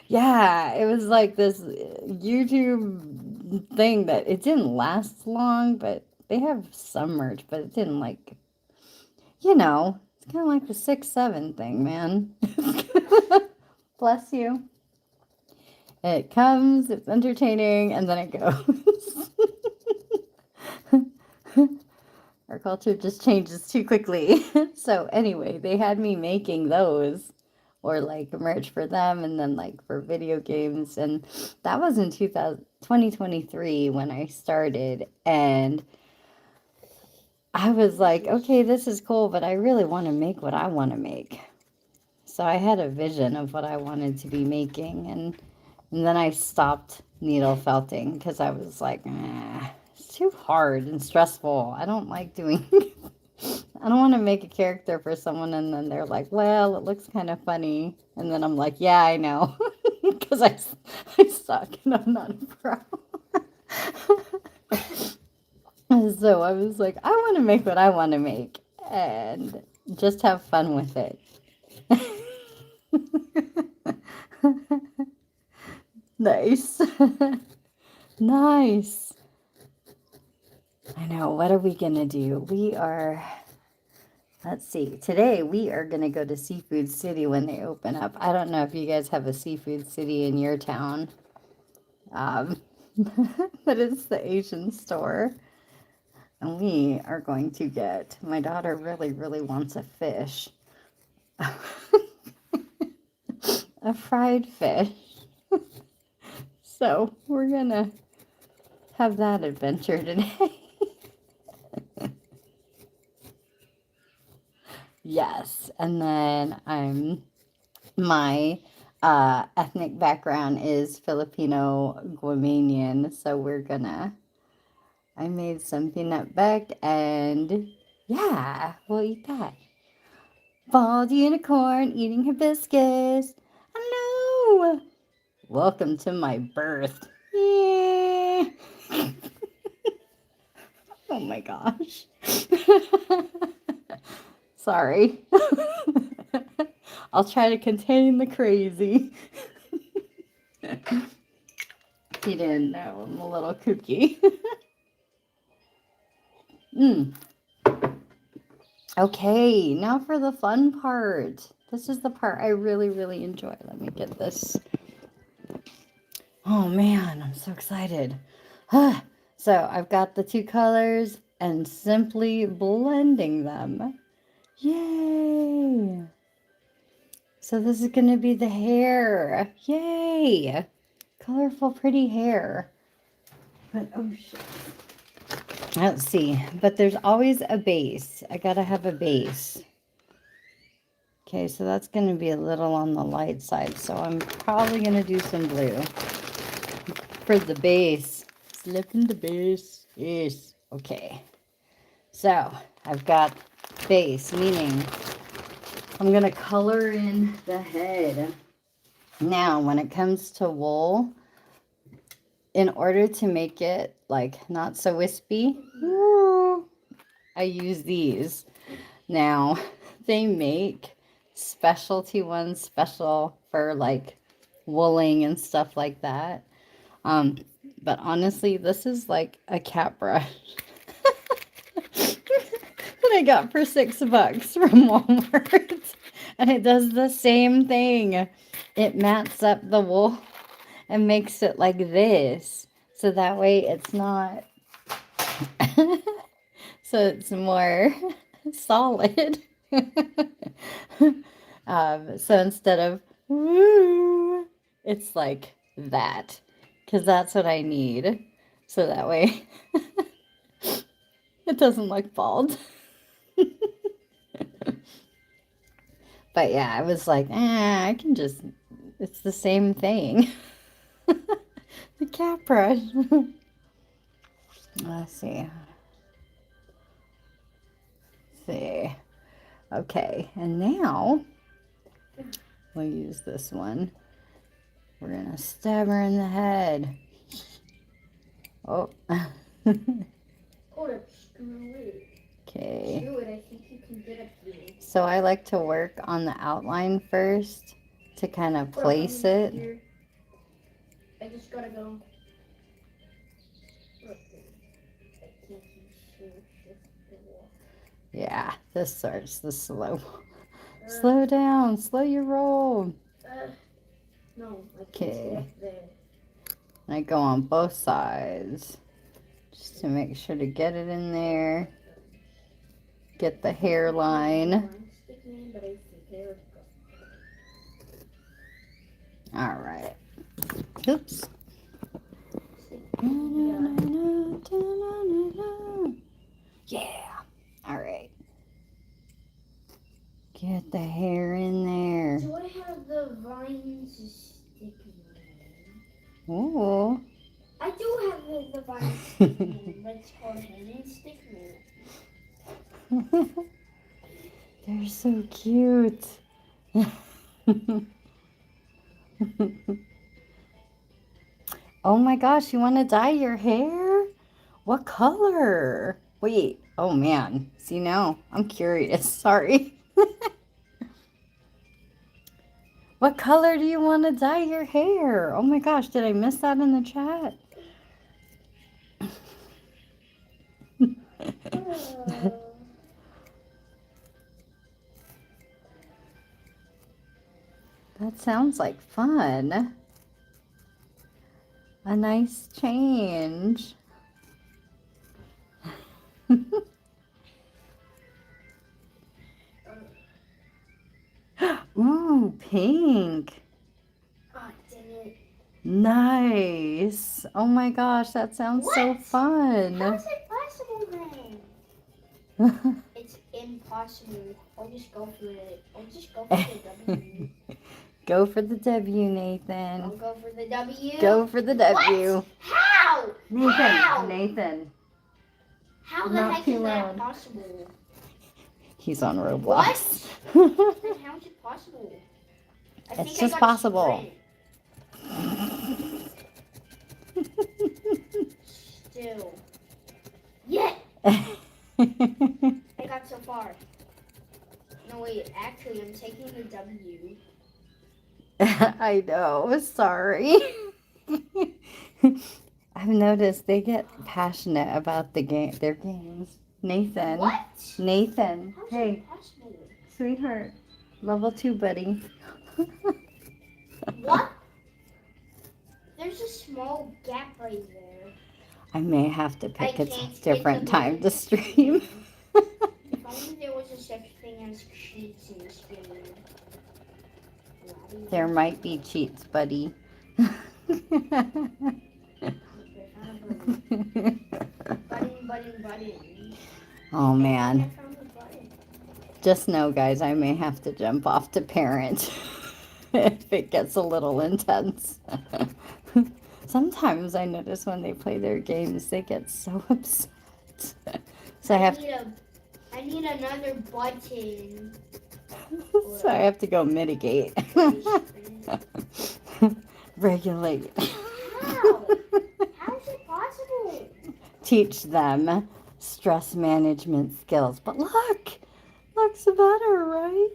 Yeah, it was like this YouTube thing that it didn't last long, but they have some merch, but it didn't like, you know, it's kind of like the 6-7 thing, man. Bless you. It comes, it's entertaining, and then it goes. Our culture just changes too quickly. So anyway, they had me making those or like merch for them and then like for video games. And that was in 2023 when I started. And I was like, okay, this is cool, but I really want to make what I want to make. So I had a vision of what I wanted to be making. And then I stopped needle felting because I was like, it's too hard and stressful. I don't like doing I don't want to make a character for someone and then they're like, well, it looks kind of funny. And then I'm like, yeah, I know. Because I suck and I'm not a pro. So I was like, I want to make what I want to make and just have fun with it. Nice. Nice. I know. What are we going to do? Let's see. Today we are going to go to Seafood City when they open up. I don't know if you guys have a Seafood City in your town. But it's the Asian store. And we are going to get, my daughter really, really wants a fish. A fried fish. So we're going to have that adventure today. Yes. And then my ethnic background is Filipino Guamanian. So I made some peanut butter and yeah, we'll eat that. Bald unicorn eating hibiscus. Hello. Welcome to my birth. Yeah. Oh my gosh. Sorry. I'll try to contain the crazy. He didn't know I'm a little kooky. Okay, now for the fun part. This is the part I really, really enjoy. Let me get this. Oh man, I'm so excited. So I've got the two colors and simply blending them. Yay! So this is going to be the hair. Yay! Colorful, pretty hair. But oh shit. Let's see. But there's always a base. I gotta have a base. Okay, so that's going to be a little on the light side. So I'm probably going to do some blue for the base. Slip in the base. Yes. Okay. So I've got base, meaning I'm going to color in the head. Now, when it comes to wool, in order to make it like not so wispy, I use these. Now, they make specialty ones, special for like wooling and stuff like that. But honestly, this is like a cat brush that I got for $6 from Walmart. And it does the same thing. It mats up the wool and makes it like this. So that way it's not, so it's more solid. So instead of woo, it's like that. Because that's what I need. So that way it doesn't look bald. But yeah, I was like, I can just, it's the same thing. The cat brush. Let's see. See. Okay, and now we'll use this one. We're gonna stab her in the head. Oh. Hold up, screw it. Okay. Screw it, I think you can get up here. So I like to work on the outline first to kind of place it. Here. I just gotta go. Yeah, this starts the slow. Slow down, slow your roll. No, I can't Okay. stay up there. I go on both sides just to make sure to get it in there. Get the hairline. All right. Oops. Yeah. All right. Get the hair in there. Do I have the vines sticking in? Ooh. I do have the vines sticking in, but it's called hanging stickman. They're so cute. Oh my gosh, you want to dye your hair? What color? Wait, oh man. See now, I'm curious. Sorry. What color do you want to dye your hair? Oh my gosh, did I miss that in the chat? That sounds like fun. A nice change. Ooh, pink. Oh, dang it. Nice. Oh my gosh, that sounds so fun. How is it possible then? It's impossible. I'll just go for it. I'll just go for the W. Go for the W, Nathan. I'll go for the W. Go for the W. What? How? Nathan, How? Nathan. How the Not heck too is loud. that possible? He's on Roblox. Then how is it possible? It's just possible. Still. Yeah! I got so far. No, wait. Actually, I'm taking the W. I know. Sorry. I've noticed they get passionate about their games. Nathan. What? Nathan. How is Hey, it possible? sweetheart. Level 2, buddy. What? There's a small gap right there. I may have to pick a can't different hit the time to button. stream. If only there was a such thing as cheats in this game. There might be cheats, buddy. Button. Oh man. I found the button. Just know, guys, I may have to jump off to parent if it gets a little intense. Sometimes I notice when they play their games, they get so upset. So I need another button. So I have to go mitigate. Regulate. How? How is it possible? Teach them stress management skills. But look, looks better, right?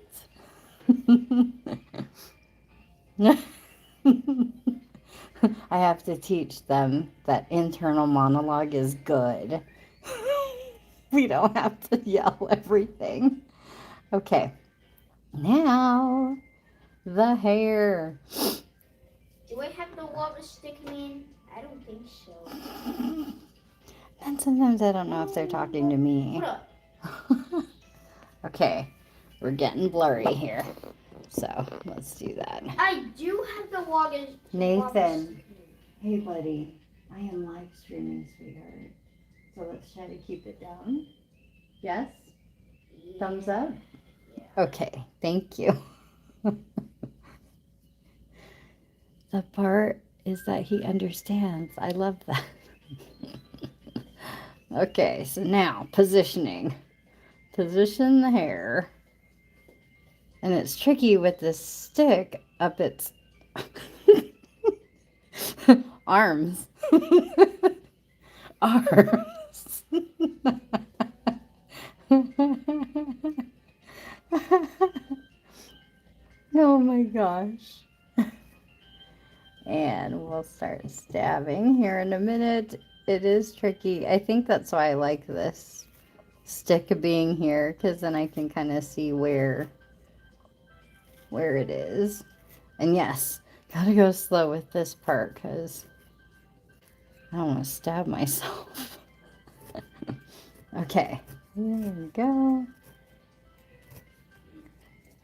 I have to teach them that internal monologue is good. We don't have to yell everything. Okay, now the hair. Do I have the water sticking in? I don't think so. And sometimes I don't know if they're talking to me. Hold up. Okay, we're getting blurry here. So let's do that. I do have the water. Nathan. Hey, buddy. I am live streaming, sweetheart. So let's try to keep it down. Yes? Thumbs up? Okay, thank you. The part is that he understands. I love that. Okay, so now positioning. Position the hair. And it's tricky with this stick up its arms. Arms. Oh my gosh. And we'll start stabbing here in a minute. It is tricky. I think that's why I like this stick being here, because then I can kind of see where it is. And yes, gotta go slow with this part because I don't want to stab myself. Okay, there we go.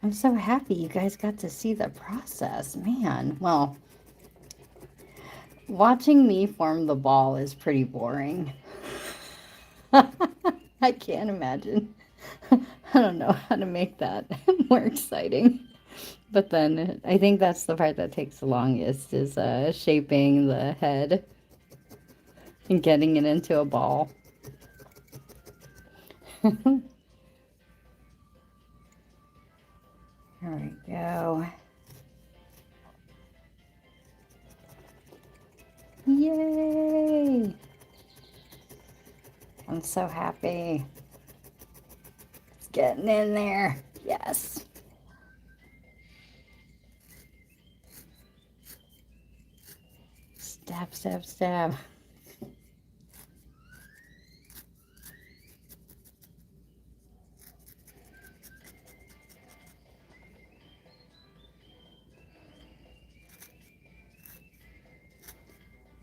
I'm so happy you guys got to see the process, man. Well, watching me form the ball is pretty boring. I can't imagine. I don't know how to make that more exciting. But then I think that's the part that takes the longest is shaping the head and getting it into a ball. There we go. Yay! I'm so happy. It's getting in there. Yes. Stab, stab, stab.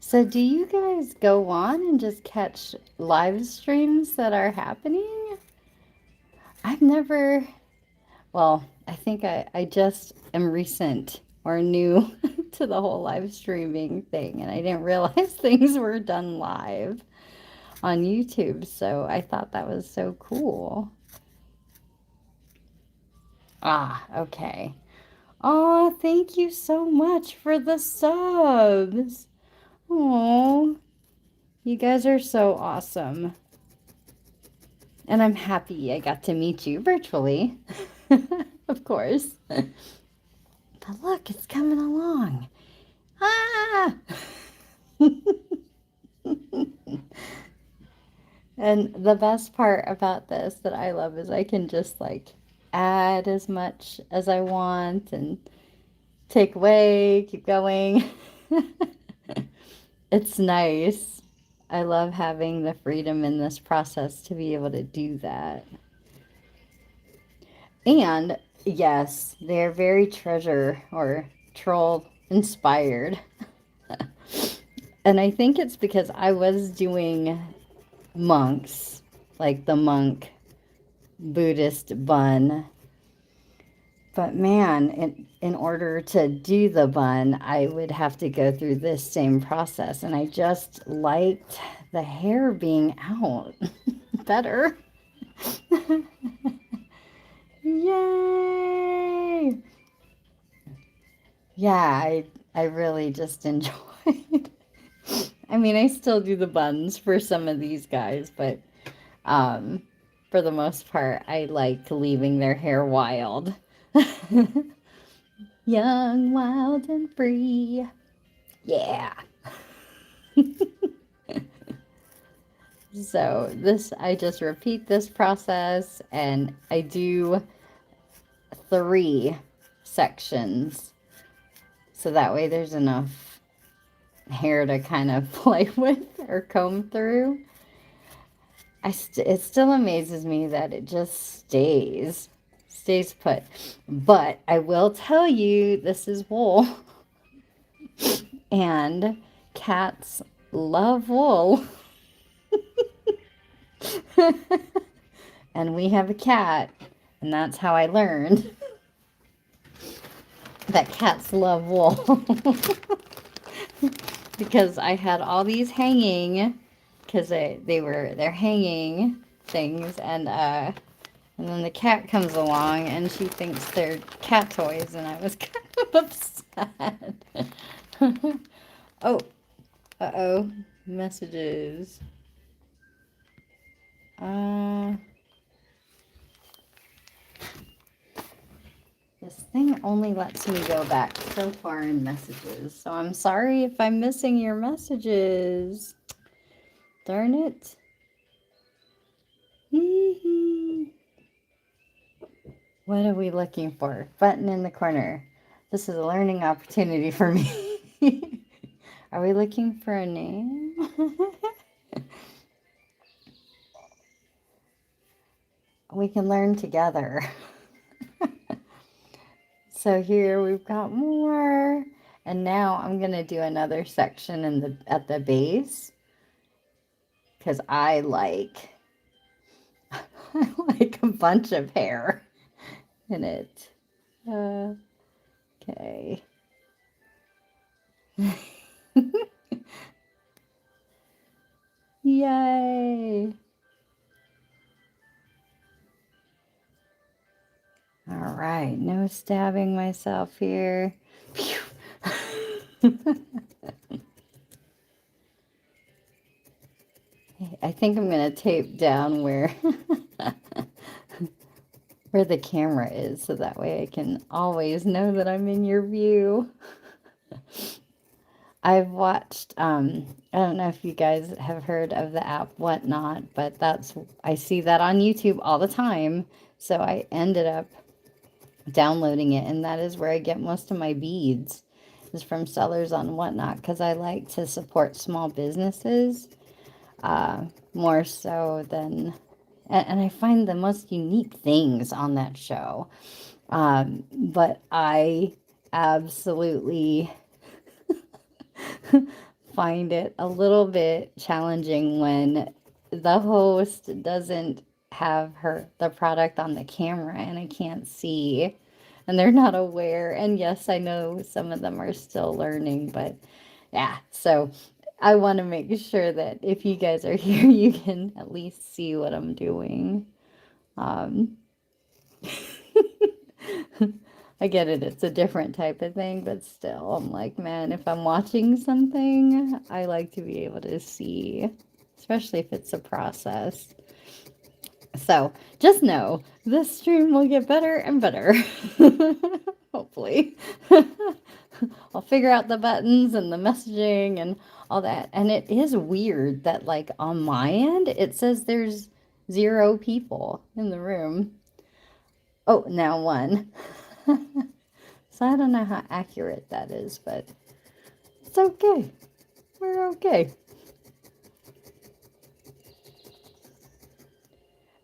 So do you guys go on and just catch live streams that are happening? I've never, well, I think I just am recent or new to the whole live streaming thing, and I didn't realize things were done live on YouTube, so I thought that was so cool. Ah, okay. Oh, thank you so much for the subs. Oh, you guys are so awesome. And I'm happy I got to meet you virtually, of course. But look, it's coming along. Ah! And the best part about this that I love is I can just like add as much as I want and take away, keep going. It's nice. I love having the freedom in this process to be able to do that. And yes, they're very treasure or troll inspired. And I think it's because I was doing monks, like the monk Buddhist bun. But man, in order to do the bun, I would have to go through this same process. And I just liked the hair being out better. Yay! Yeah, I really just enjoyed. I mean, I still do the buns for some of these guys, but for the most part, I like leaving their hair wild. Young, wild, and free. Yeah. So this, I just repeat this process and I do 3 sections. So that way there's enough hair to kind of play with or comb through. It still amazes me that it just stays put. But I will tell you, this is wool. And cats love wool. And we have a cat, and that's how I learned that cats love wool. Because I had all these hanging, because they're hanging things, and then the cat comes along and she thinks they're cat toys, and I was kind of upset. Oh, uh-oh, messages. This thing only lets me go back so far in messages, so I'm sorry if I'm missing your messages. Darn it. What are we looking for? Button in the corner. This is a learning opportunity for me. Are we looking for a name? We can learn together. So here we've got more. And now I'm going to do another section at the base. Because I like a bunch of hair in it. Okay. Yay. All right, no stabbing myself here. I think I'm going to tape down where the camera is, so that way I can always know that I'm in your view. I've watched, I don't know if you guys have heard of the app Whatnot, but I see that on YouTube all the time. So I ended up downloading it, and that is where I get most of my beads, is from sellers on Whatnot, because I like to support small businesses more so than, and I find the most unique things on that show. But I absolutely find it a little bit challenging when the host doesn't have the product on the camera and I can't see, and they're not aware. And yes, I know some of them are still learning, but yeah, so I want to make sure that if you guys are here, you can at least see what I'm doing. I get it, it's a different type of thing, but still, I'm like, man, if I'm watching something, I like to be able to see, especially if it's a process. So just know this stream will get better and better. Hopefully. I'll figure out the buttons and the messaging and all that. And it is weird that, like, on my end, it says there's 0 people in the room. Oh, now 1. So I don't know how accurate that is, but it's okay. We're okay.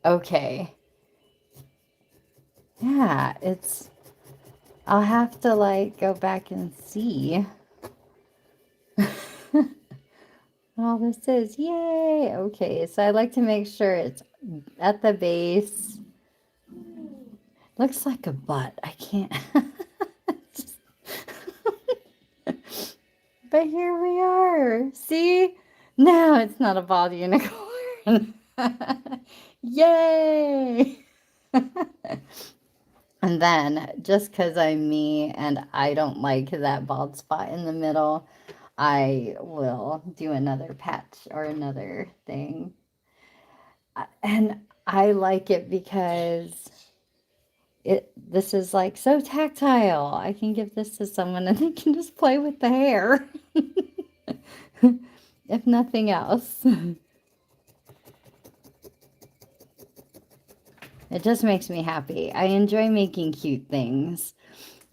Okay. Yeah, I'll have to, like, go back and see all this is. Yay! Okay, so I like to make sure it's at the base. Looks like a butt. I can't. But here we are. See? Now it's not a body unicorn. Yay! And then, just because I'm me and I don't like that bald spot in the middle, I will do another patch or another thing. And I like it because this is like so tactile. I can give this to someone and they can just play with the hair. If nothing else. It just makes me happy. I enjoy making cute things.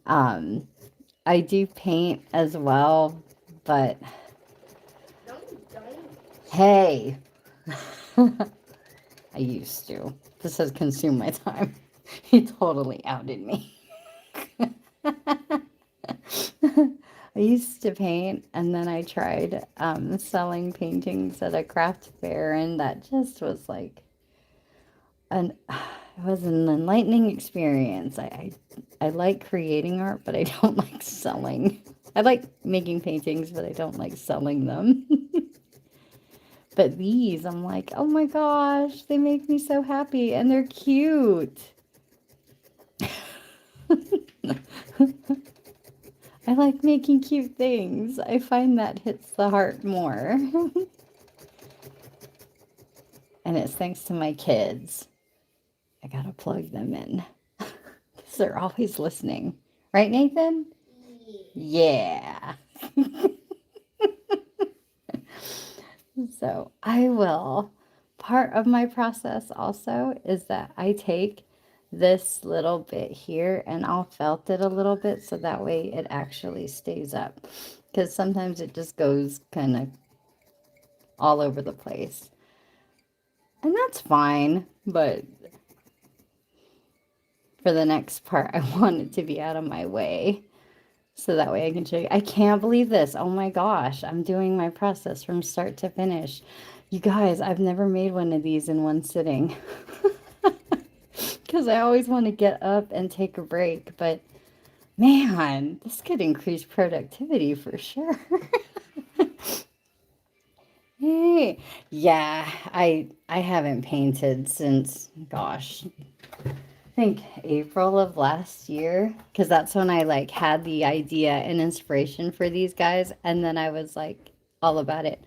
I do paint as well, but No, you don't. hey, I used to. This has consumed my time. He totally outed me. I used to paint, and then I tried selling paintings at a craft fair, and that just was like an it was an enlightening experience. I like creating art, but I don't like selling. I like making paintings, but I don't like selling them. But these, I'm like, oh my gosh, they make me so happy, and they're cute. I like making cute things. I find that hits the heart more. And it's thanks to my kids. I gotta plug them in. Because they're always listening. Right, Nathan? Yeah. So I will. Part of my process also is that I take this little bit here and I'll felt it a little bit so that way it actually stays up. Because sometimes it just goes kind of all over the place. And that's fine, but for the next part, I want it to be out of my way. So that way I can show you. I can't believe this. Oh my gosh. I'm doing my process from start to finish. You guys, I've never made one of these in one sitting. Because I always want to get up and take a break. But man, this could increase productivity for sure. Hey, yeah, I haven't painted since, gosh, I think April of last year, because that's when I like had the idea and inspiration for these guys, and then I was like all about it.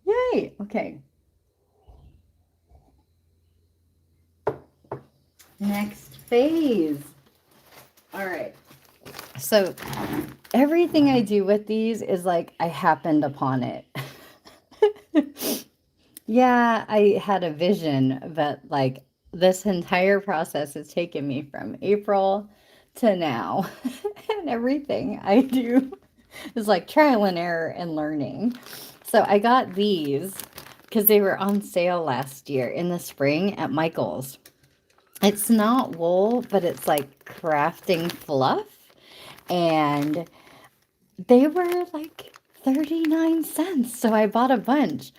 Yay! Okay. Next phase. All right. So everything I do with these is like I happened upon it. Yeah, I had a vision, but like this entire process has taken me from April to now. And everything I do is like trial and error and learning. So I got these because they were on sale last year in the spring at Michael's. It's not wool, but it's like crafting fluff. And they were like 39 cents. So I bought a bunch.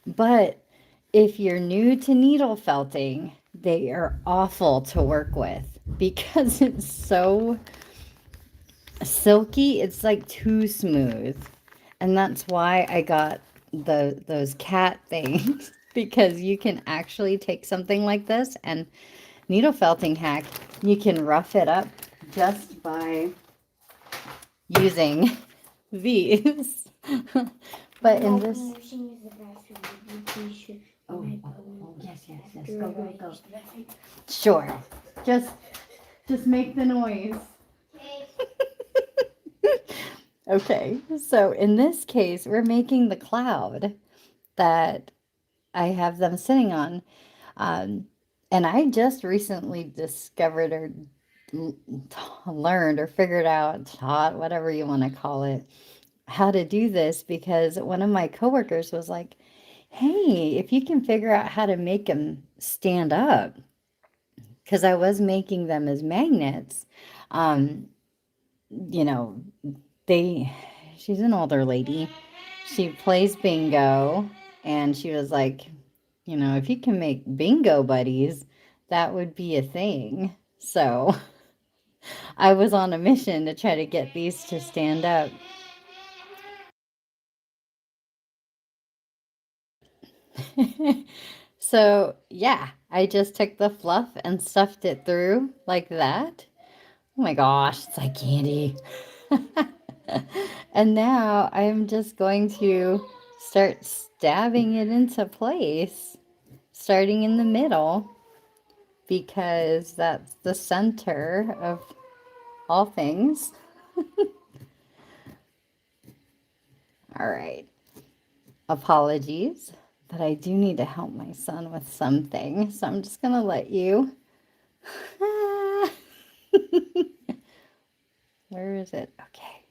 But if you're new to needle felting, they are awful to work with because it's so silky. It's like too smooth. And that's why I got those cat things because you can actually take something like this and needle felting hack, you can rough it up just by using these. But in this yes. Go. Sure. Just make the noise. Okay. So in this case, we're making the cloud that I have them sitting on. And I just recently discovered or learned or figured out, taught, whatever you want to call it, how to do this because one of my coworkers was like, hey, if you can figure out how to make them stand up, because I was making them as magnets, um, you know, they, she's an older lady. She plays bingo, and she was like, if you can make bingo buddies, that would be a thing. So I was on a mission to try to get these to stand up. So, yeah, I just took the fluff and stuffed it through like that. Oh my gosh, it's like candy. And now I'm just going to start stabbing it into place, starting in the middle, because that's the center of all things. All right. Apologies, but I do need to help my son with something. So I'm just going to let you. Where is it? Okay.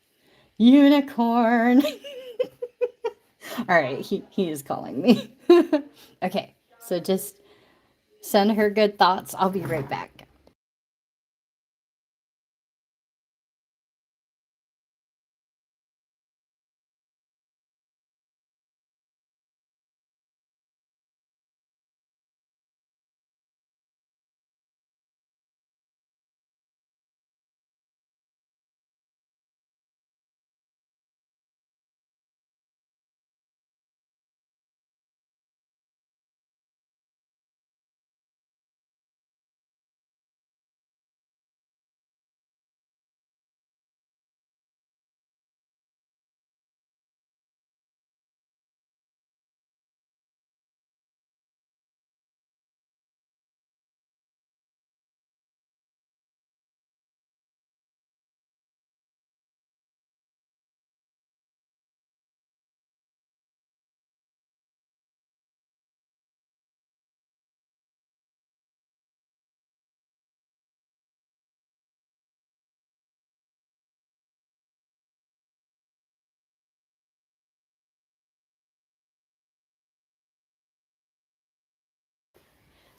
Unicorn. All right. He is calling me. Okay. So just send her good thoughts. I'll be right back.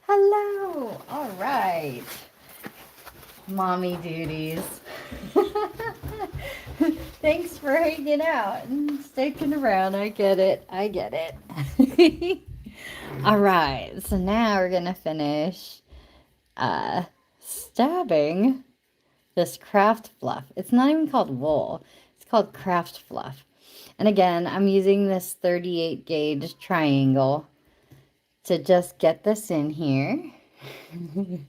Hello. All right. Mommy duties. Thanks for hanging out and sticking around. I get it. I get it. All right. So now we're going to finish stabbing this craft fluff. It's not even called wool. It's called craft fluff. And again, I'm using this 38 gauge triangle to just get this in here. And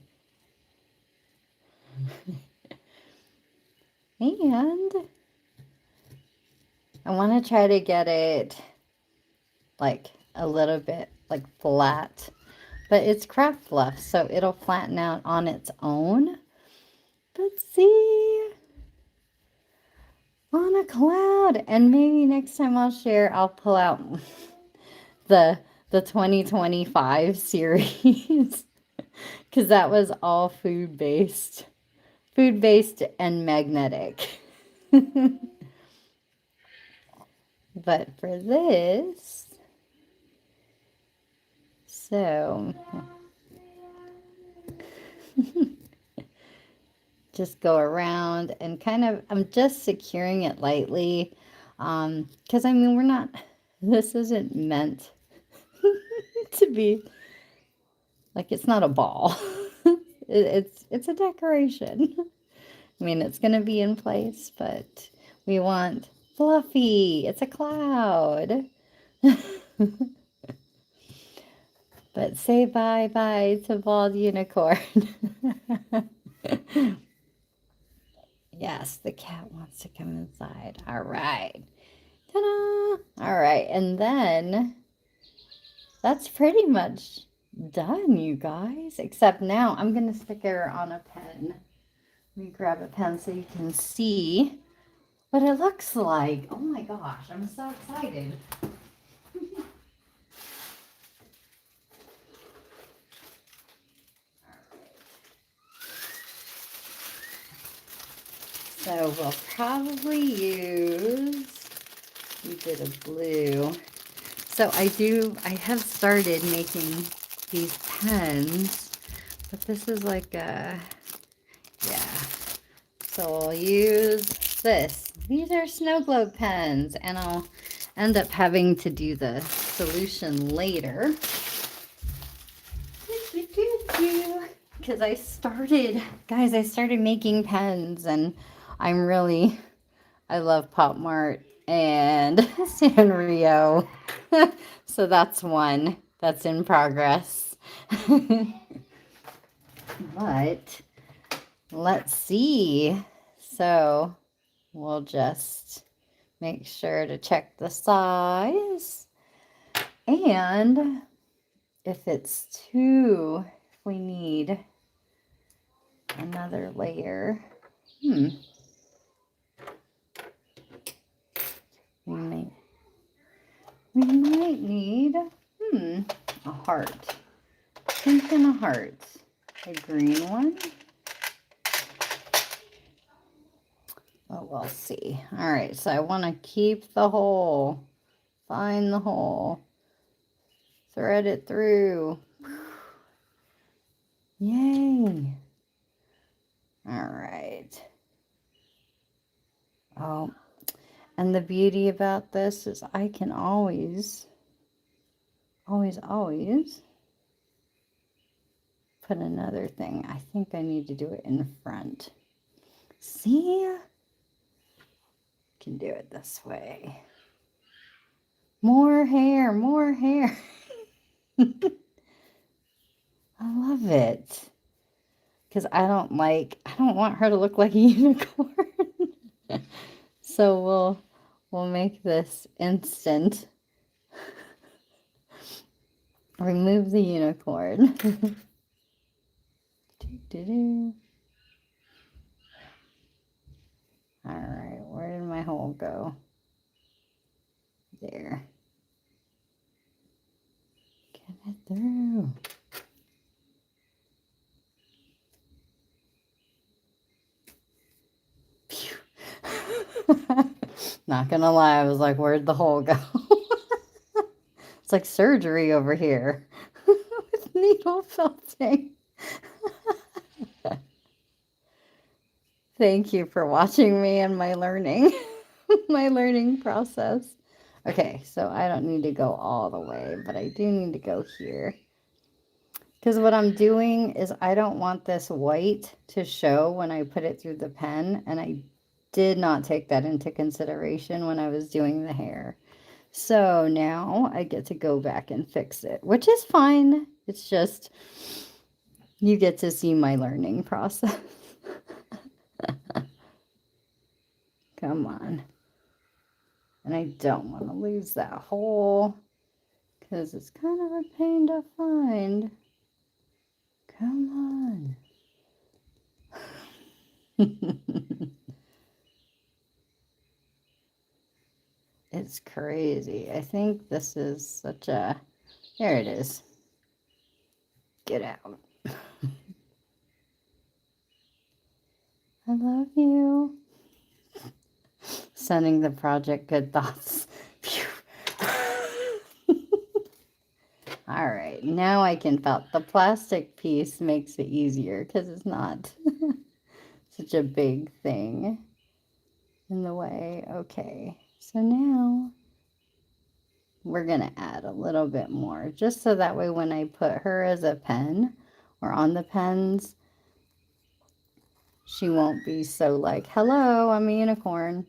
I want to try to get it like a little bit like flat, but it's craft fluff, so it'll flatten out on its own. But see, on a cloud. And maybe next time I'll pull out the 2025 series because that was all food based and magnetic. But for this, so just go around and kind of, I'm just securing it lightly. Because I mean, this isn't meant to be, like, it's not a ball. It's a decoration. I mean, it's going to be in place, but we want fluffy. It's a cloud. But say bye-bye to bald unicorn. Yes, the cat wants to come inside. All right. Ta-da! All right, and then that's pretty much done, you guys. Except now I'm going to stick her on a pen. Let me grab a pen so you can see what it looks like. Oh my gosh, I'm so excited. So we'll probably use, we did a blue. So I have started making these pens, but this is like a, yeah. So we'll use this. These are snow globe pens, and I'll end up having to do the solution later. Because I started making pens, and I love Pop Mart and Sanrio. So that's one that's in progress. But let's see. So we'll just make sure to check the size. And if it's if we need another layer. We may might need, a heart. Pink and a heart. A green one. Oh, we'll see. All right, so I want to keep the hole. Find the hole. Thread it through. Yay. All right. Oh, and the beauty about this is I can always put another thing. I think I need to do it in front. See? Can do it this way. More hair, more hair. I love it. Because I don't want her to look like a unicorn. So we'll make this instant. Remove the unicorn. All right, where did my hole go? There. Get it through. Not gonna lie, I was like, where'd the hole go? It's like surgery over here with needle felting. Thank you for watching me and my learning, my learning process. Okay, so I don't need to go all the way, but I do need to go here. Because what I'm doing is I don't want this white to show when I put it through the pen, and I did not take that into consideration when I was doing the hair. So now I get to go back and fix it, which is fine. It's just you get to see my learning process. Come on. And I don't want to lose that hole because it's kind of a pain to find. Come on. It's crazy. I think this is such a... There it is. Get out. I love you. Sending the project good thoughts. All right, now I can felt. The plastic piece makes it easier because it's not such a big thing in the way. Okay, so now we're gonna add a little bit more just so that way when I put her as a pen or on the pens, she won't be so like, hello, I'm a unicorn.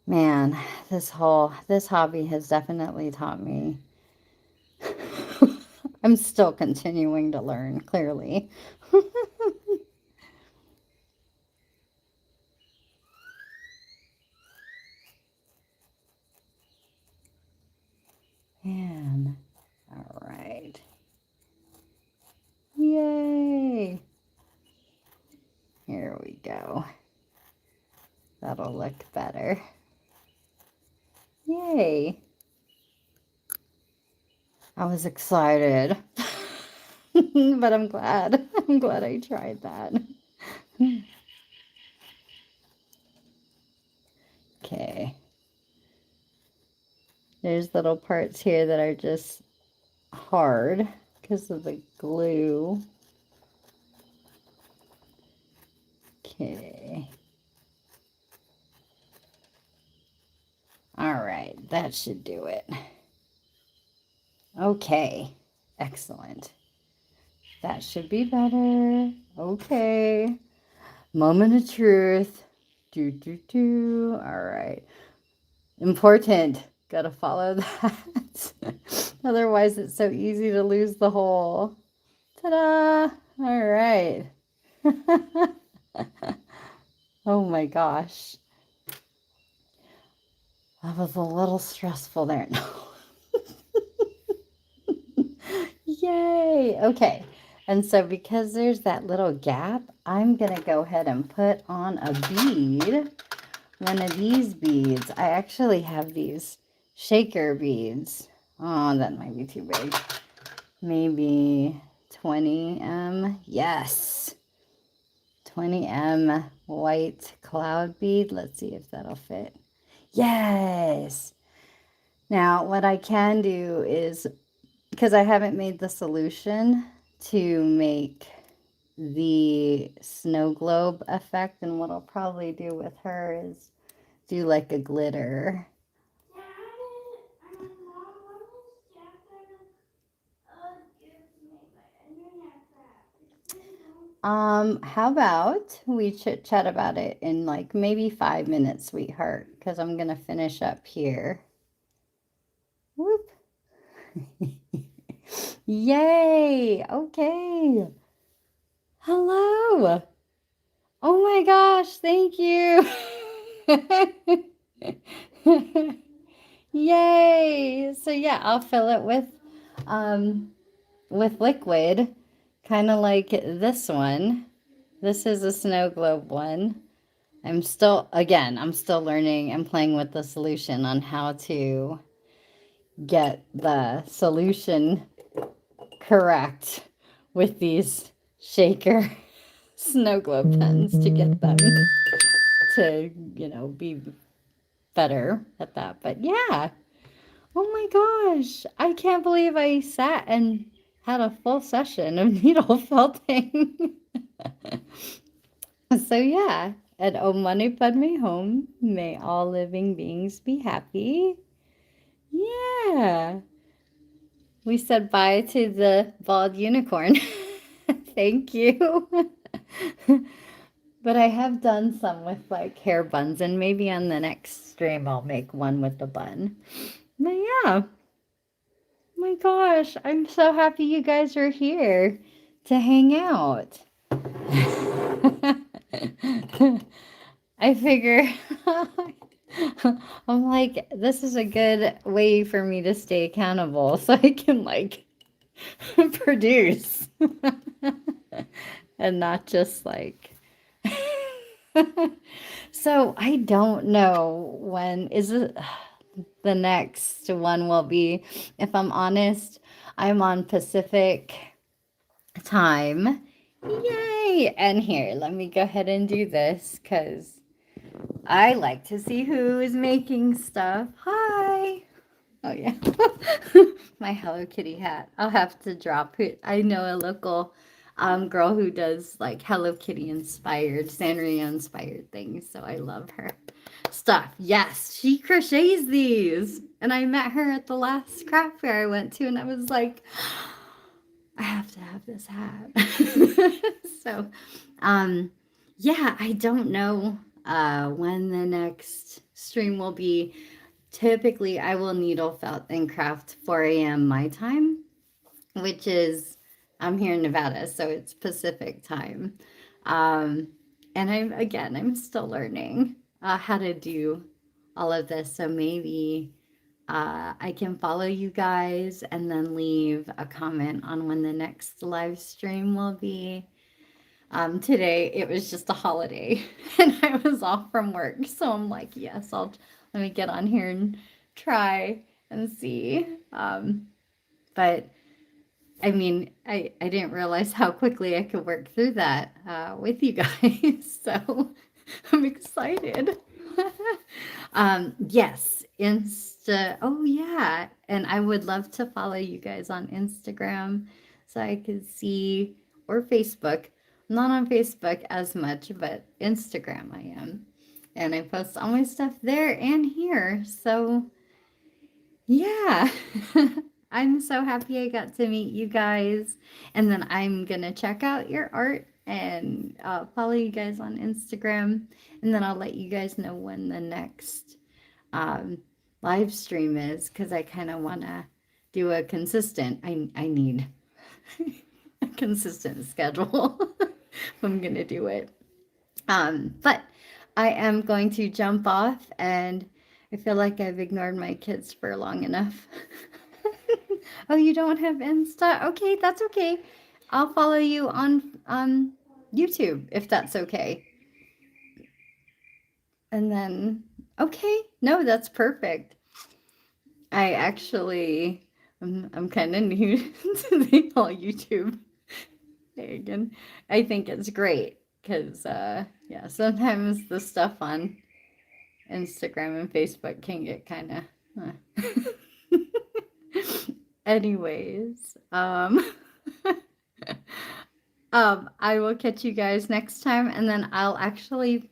Man, this hobby has definitely taught me. I'm still continuing to learn, clearly. Man, all right. Yay! Here we go. That'll look better. Yay! I was excited, but I'm glad. I'm glad I tried that. Okay. There's little parts here that are just hard because of the glue. Okay. All right, that should do it. Okay, excellent. That should be better. Okay. Moment of truth. All right. Important. Gotta follow that. Otherwise, it's so easy to lose the hole. Ta-da! All right. Oh my gosh. That was a little stressful there. No. Yay! Okay. And so because there's that little gap, I'm going to go ahead and put on a bead one of these beads. I actually have these shaker beads. Oh, that might be too big. Maybe 20M. Yes. 20M white cloud bead. Let's see if that'll fit. Yes. Now, what I can do is, because I haven't made the solution to make the snow globe effect, and what I'll probably do with her is do like a glitter. How about we chit chat about it in like maybe 5 minutes, sweetheart, because I'm gonna finish up here. Whoop. Yay! Okay. Hello. Oh my gosh, thank you. Yay. So yeah, I'll fill it with liquid, kind of like this one. This is a snow globe one. I'm still learning and playing with the solution on how to get the solution correct with these shaker snow globe pens to get them to, be better at that. But yeah, oh my gosh, I can't believe I sat and had a full session of needle felting. So yeah, at Om Mani Padme Hum, may all living beings be happy. Yeah. We said bye to the bald unicorn. Thank you. But I have done some with like hair buns, and maybe on the next stream I'll make one with the bun. But yeah. My gosh, I'm so happy you guys are here to hang out. I figure I'm like, this is a good way for me to stay accountable so I can like produce and not just like so I don't know when is it the next one will be. If I'm honest, I'm on Pacific time. Yay! And here, let me go ahead and do this because I like to see who is making stuff. Hi! Oh, yeah. My Hello Kitty hat. I'll have to drop it. I know a local girl who does like Hello Kitty inspired, Sanrio inspired things. So I love her stuff. Yes, she crochets these. And I met her at the last craft fair I went to, and I was like, I have to have this hat. So, yeah, I don't know when the next stream will be. Typically, I will needle felt and craft 4 a.m. my time, which is, I'm here in Nevada, so it's Pacific time. And I'm still learning how to do all of this. So maybe I can follow you guys and then leave a comment on when the next live stream will be. Today it was just a holiday and I was off from work. So I'm like, yes, let me get on here and try and see. But I mean, I didn't realize how quickly I could work through that with you guys. So I'm excited. Yes, Insta. Oh, yeah. And I would love to follow you guys on Instagram so I could see, or Facebook. I'm not on Facebook as much, but Instagram I am. And I post all my stuff there and here. So, yeah. I'm so happy I got to meet you guys. And then I'm going to check out your art and follow you guys on Instagram. And then I'll let you guys know when the next live stream is because I kind of want to do a consistent, I need a consistent schedule if I'm going to do it. But I am going to jump off, and I feel like I've ignored my kids for long enough. Oh, you don't have Insta? Okay, that's okay. I'll follow you on YouTube if that's okay. And then, okay, no, that's perfect. I actually, I'm kind of new to the whole YouTube thing, and I think it's great because, yeah, sometimes the stuff on Instagram and Facebook can get kind of. Anyways, I will catch you guys next time, and then I'll actually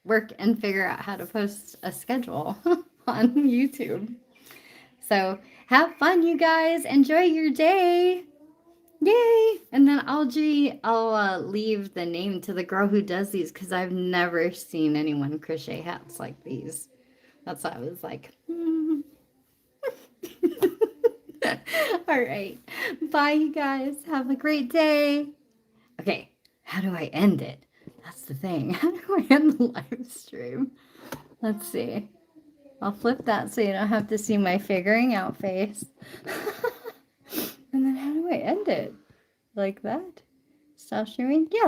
work and figure out how to post a schedule on YouTube. So have fun, you guys. Enjoy your day. Yay! And then I'll leave the name to the girl who does these because I've never seen anyone crochet hats like these. That's why I was like, All right. Bye, you guys. Have a great day. Okay, how do I end it? That's the thing. How do I end the live stream? Let's see. I'll flip that so you don't have to see my figuring out face. And then how do I end it? Like that? Stop streaming? Yeah.